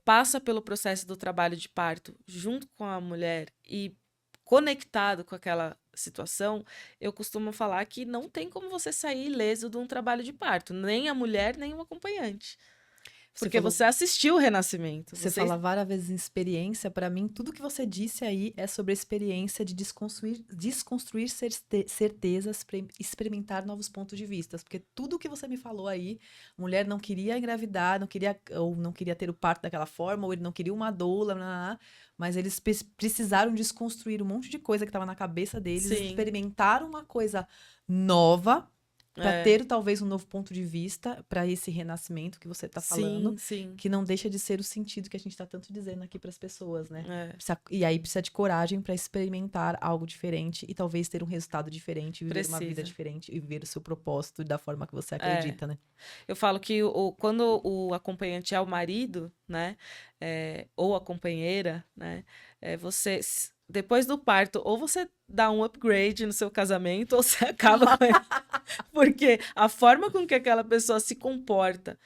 passa pelo processo do trabalho de parto junto com a mulher e conectado com aquela situação, eu costumo falar que não tem como você sair ileso de um trabalho de parto, nem a mulher, nem o acompanhante. Porque você assistiu o renascimento. Você fala várias vezes em experiência. Para mim, tudo que você disse aí é sobre a experiência de desconstruir certezas para experimentar novos pontos de vista. Porque tudo que você me falou aí, a mulher não queria engravidar, ou não queria ter o parto daquela forma, ou ele não queria uma doula, mas eles precisaram desconstruir um monte de coisa que estava na cabeça deles, Sim. experimentaram uma coisa nova, para ter talvez um novo ponto de vista para esse renascimento que você está falando, sim. que não deixa de ser o sentido que a gente está tanto dizendo aqui para as pessoas, né? E aí precisa de coragem para experimentar algo diferente e talvez ter um resultado diferente, viver uma vida diferente e viver o seu propósito da forma que você acredita, né? Eu falo que quando o acompanhante é o marido, né, ou a companheira, né, você depois do parto, ou você dá um upgrade no seu casamento, ou você acaba com ele. Porque a forma com que aquela pessoa se comporta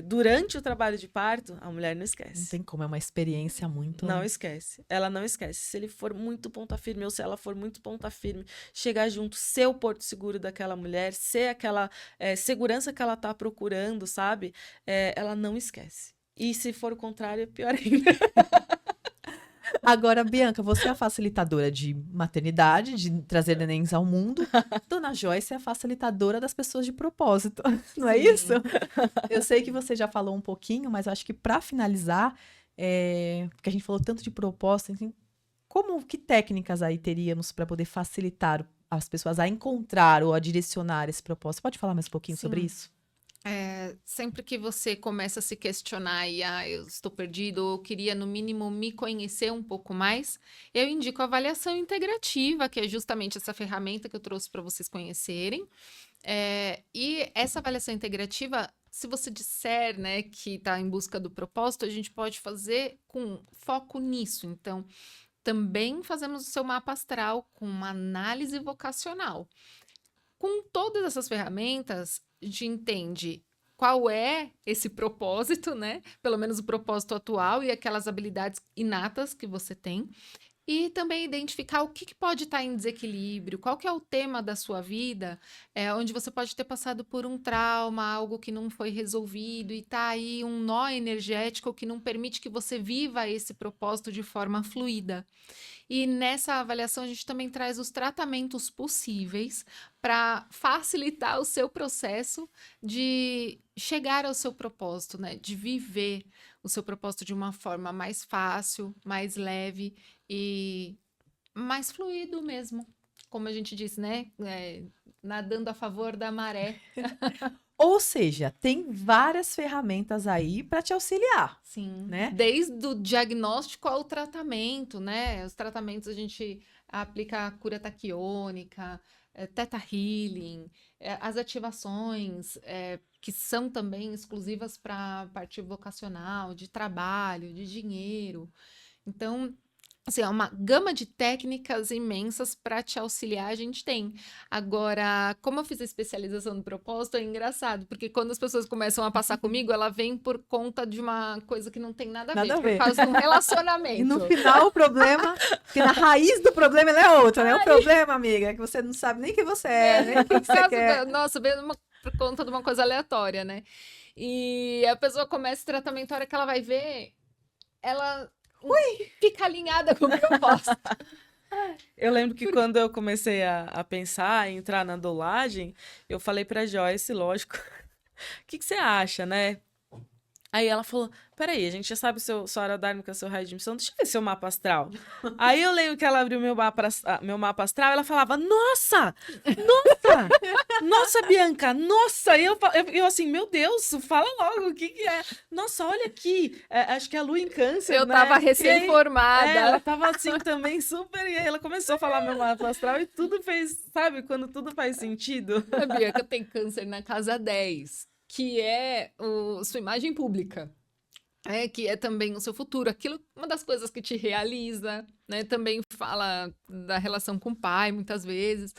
durante o trabalho de parto, a mulher não esquece. Não tem como, é uma experiência muito... Não esquece. Ela não esquece. Se ele for muito ponta firme, ou se ela for muito ponta firme, chegar junto, ser o porto seguro daquela mulher, ser aquela segurança que ela tá procurando, sabe? Ela não esquece. E se for o contrário, é pior ainda. Agora, Bianca, você é a facilitadora de maternidade, de trazer nenéns ao mundo. Dona Joyce é a facilitadora das pessoas de propósito, não é isso? Eu sei que você já falou um pouquinho, mas acho que para finalizar, porque a gente falou tanto de propósito, assim, que técnicas aí teríamos para poder facilitar as pessoas a encontrar ou a direcionar esse propósito? Pode falar mais um pouquinho sobre isso? Sempre que você começa a se questionar e eu estou perdido, ou eu queria no mínimo me conhecer um pouco mais, eu indico a avaliação integrativa, que é justamente essa ferramenta que eu trouxe para vocês conhecerem. E essa avaliação integrativa, se você disser, né, que está em busca do propósito, a gente pode fazer com foco nisso. Então, também fazemos o seu mapa astral com uma análise vocacional. Com todas essas ferramentas, a gente entende qual é esse propósito, né? Pelo menos o propósito atual e aquelas habilidades inatas que você tem. E também identificar o que pode estar em desequilíbrio, qual que é o tema da sua vida, onde você pode ter passado por um trauma, algo que não foi resolvido, e tá aí um nó energético que não permite que você viva esse propósito de forma fluida. E nessa avaliação a gente também traz os tratamentos possíveis para facilitar o seu processo de chegar ao seu propósito, né? De viver o seu propósito de uma forma mais fácil, mais leve e mais fluido mesmo. Como a gente disse, né? Nadando a favor da maré. Ou seja, tem várias ferramentas aí para te auxiliar, Sim, né? desde o diagnóstico ao tratamento, né? Os tratamentos a gente aplica a cura taquiônica, Theta Healing, as ativações, que são também exclusivas para a parte vocacional, de trabalho, de dinheiro. Então, assim, é uma gama de técnicas imensas para te auxiliar, a gente tem. Agora, como eu fiz a especialização no propósito, é engraçado, porque quando as pessoas começam a passar comigo, ela vem por conta de uma coisa que não tem nada a ver, Nada a ver. por causa de um E relacionamento. no final o problema, porque na raiz do problema ele é outra, né? O problema, amiga, é que você não sabe nem quem você é, nem o que você quer. Nossa, veio por conta de uma coisa aleatória, né? E a pessoa começa o tratamento, a hora que ela vai ver, ela fica alinhada com o propósito. Eu lembro que quando eu comecei a pensar em entrar na doulagem, eu falei pra Joyce, lógico, o que você acha, né? Aí ela falou, peraí, a gente já sabe sua hora dármica, seu raio de missão, deixa eu ver seu mapa astral. Aí eu lembro que ela abriu meu mapa astral e ela falava, nossa, Bianca, nossa. E eu assim, meu Deus, fala logo, o que é? Nossa, olha aqui, acho que é a lua em câncer, Eu né? tava E aí, recém-formada. ela tava assim também, super, e aí ela começou a falar meu mapa astral e tudo fez, sabe, quando tudo faz sentido. Sabia que eu tenho câncer na casa 10, que é sua imagem pública. Que é também o seu futuro, aquilo, uma das coisas que te realiza, né? Também fala da relação com o pai, muitas vezes.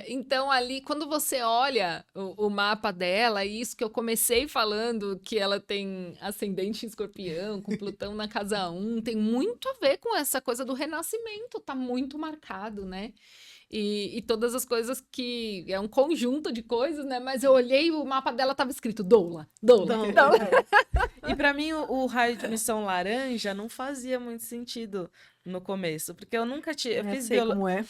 Então, ali, quando você olha o mapa dela, e isso que eu comecei falando, que ela tem ascendente em escorpião, com Plutão na casa 1, tem muito a ver com essa coisa do renascimento, tá muito marcado, né? E todas as coisas que... É um conjunto de coisas, né? Mas eu olhei e o mapa dela tava escrito Doula. E pra mim, o raio de missão laranja não fazia muito sentido no começo, porque eu nunca tive... Como é.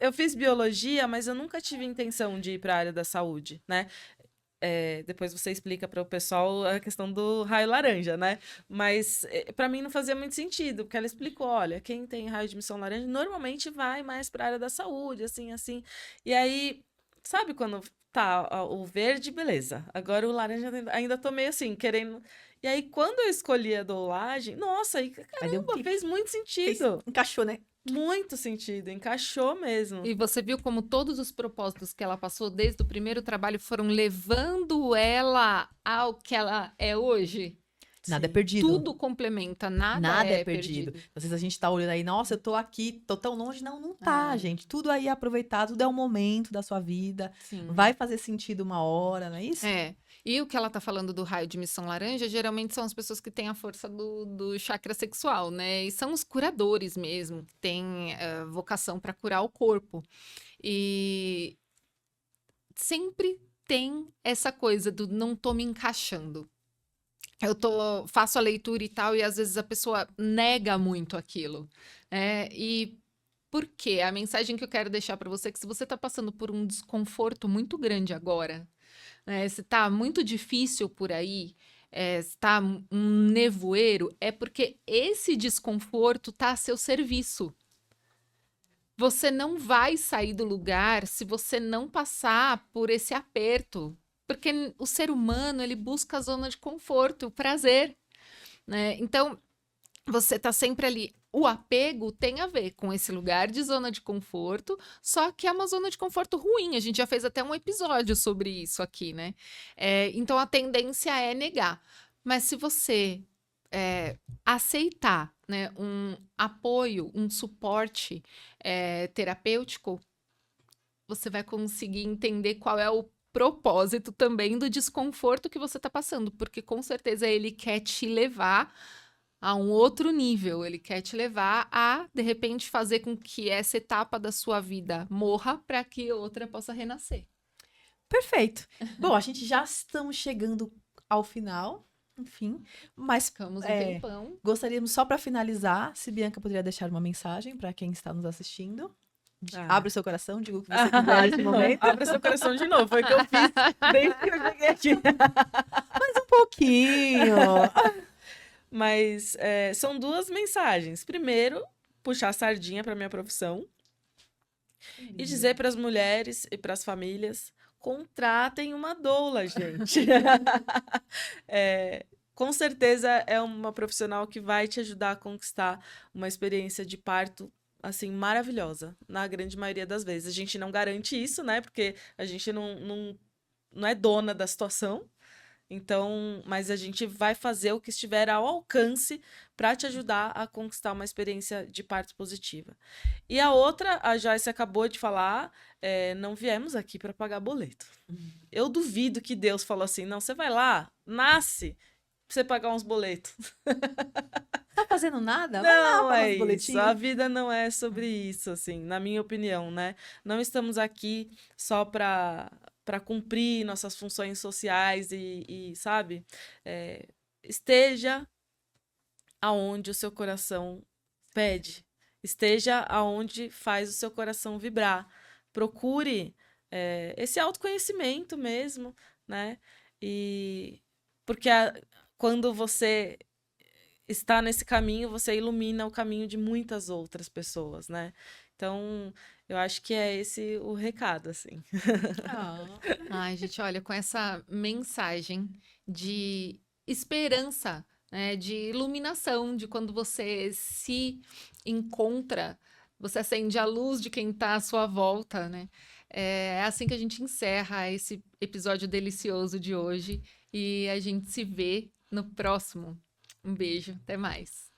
Eu fiz biologia, mas eu nunca tive intenção de ir para a área da saúde, né? Depois você explica para o pessoal a questão do raio laranja, né? Mas para mim não fazia muito sentido, porque ela explicou, olha, quem tem raio de missão laranja normalmente vai mais para a área da saúde, assim, assim. E aí, sabe quando tá o verde, beleza. Agora o laranja ainda tô meio assim, querendo... E aí, quando eu escolhi a doulagem, nossa, aí, caramba, fez muito sentido. Encaixou, né? Muito sentido, encaixou mesmo. E você viu como todos os propósitos que ela passou desde o primeiro trabalho foram levando ela ao que ela é hoje? Nada é perdido. Tudo complementa, nada é perdido. Às vezes a gente tá olhando aí, nossa, eu tô aqui, tô tão longe. Não tá, gente. Tudo aí é aproveitado, tudo é um momento da sua vida. Sim. Vai fazer sentido uma hora, não é isso? E o que ela tá falando do raio de missão laranja, geralmente são as pessoas que têm a força do chakra sexual, né? E são os curadores mesmo, que têm vocação para curar o corpo. E sempre tem essa coisa do não tô me encaixando. Faço a leitura e tal, e às vezes a pessoa nega muito aquilo. E por quê? A mensagem que eu quero deixar para você é que se você está passando por um desconforto muito grande agora, se está muito difícil por aí, se está um nevoeiro, é porque esse desconforto está a seu serviço. Você não vai sair do lugar se você não passar por esse aperto. Porque o ser humano, ele busca a zona de conforto, o prazer, né? Então, você tá sempre ali. O apego tem a ver com esse lugar de zona de conforto, só que é uma zona de conforto ruim. A gente já fez até um episódio sobre isso aqui, né? Então a tendência é negar. Mas se você aceitar, né, um apoio, um suporte terapêutico, você vai conseguir entender qual é o propósito também do desconforto que você está passando, porque com certeza ele quer te levar a um outro nível, ele quer te levar a, de repente, fazer com que essa etapa da sua vida morra para que outra possa renascer. Perfeito. Bom, a gente já estamos chegando ao final, enfim, mas Ficamos um tempão. gostaríamos só para finalizar, se Bianca poderia deixar uma mensagem para quem está nos assistindo. Abre o seu coração, diga o que você quiser nesse momento. Abre seu coração de novo, foi o que eu fiz desde que eu cheguei aqui. Mais um pouquinho. Mas são duas mensagens. Primeiro, puxar a sardinha para minha profissão e dizer para as mulheres e para as famílias: contratem uma doula, gente. Com certeza é uma profissional que vai te ajudar a conquistar uma experiência de parto assim maravilhosa, na grande maioria das vezes. A gente não garante isso, né? Porque a gente não é dona da situação. Então, mas a gente vai fazer o que estiver ao alcance para te ajudar a conquistar uma experiência de parto positiva. E a outra, a Joyce acabou de falar, não viemos aqui para pagar boleto. Eu duvido que Deus falou assim, não, você vai lá, nasce, pra você pagar uns boletos. Tá fazendo nada? Vai lá, Não paga é os isso. boletinhos. A vida não é sobre isso, assim, na minha opinião, né? Não estamos aqui só para cumprir nossas funções sociais e sabe? Esteja aonde o seu coração pede. Esteja aonde faz o seu coração vibrar. Procure esse autoconhecimento mesmo, né? E porque quando você está nesse caminho, você ilumina o caminho de muitas outras pessoas, né? Então, eu acho que é esse o recado, assim. Ai, gente, olha, com essa mensagem de esperança, né, de iluminação, de quando você se encontra, você acende a luz de quem está à sua volta, né? É assim que a gente encerra esse episódio delicioso de hoje e a gente se vê no próximo. Um beijo, até mais.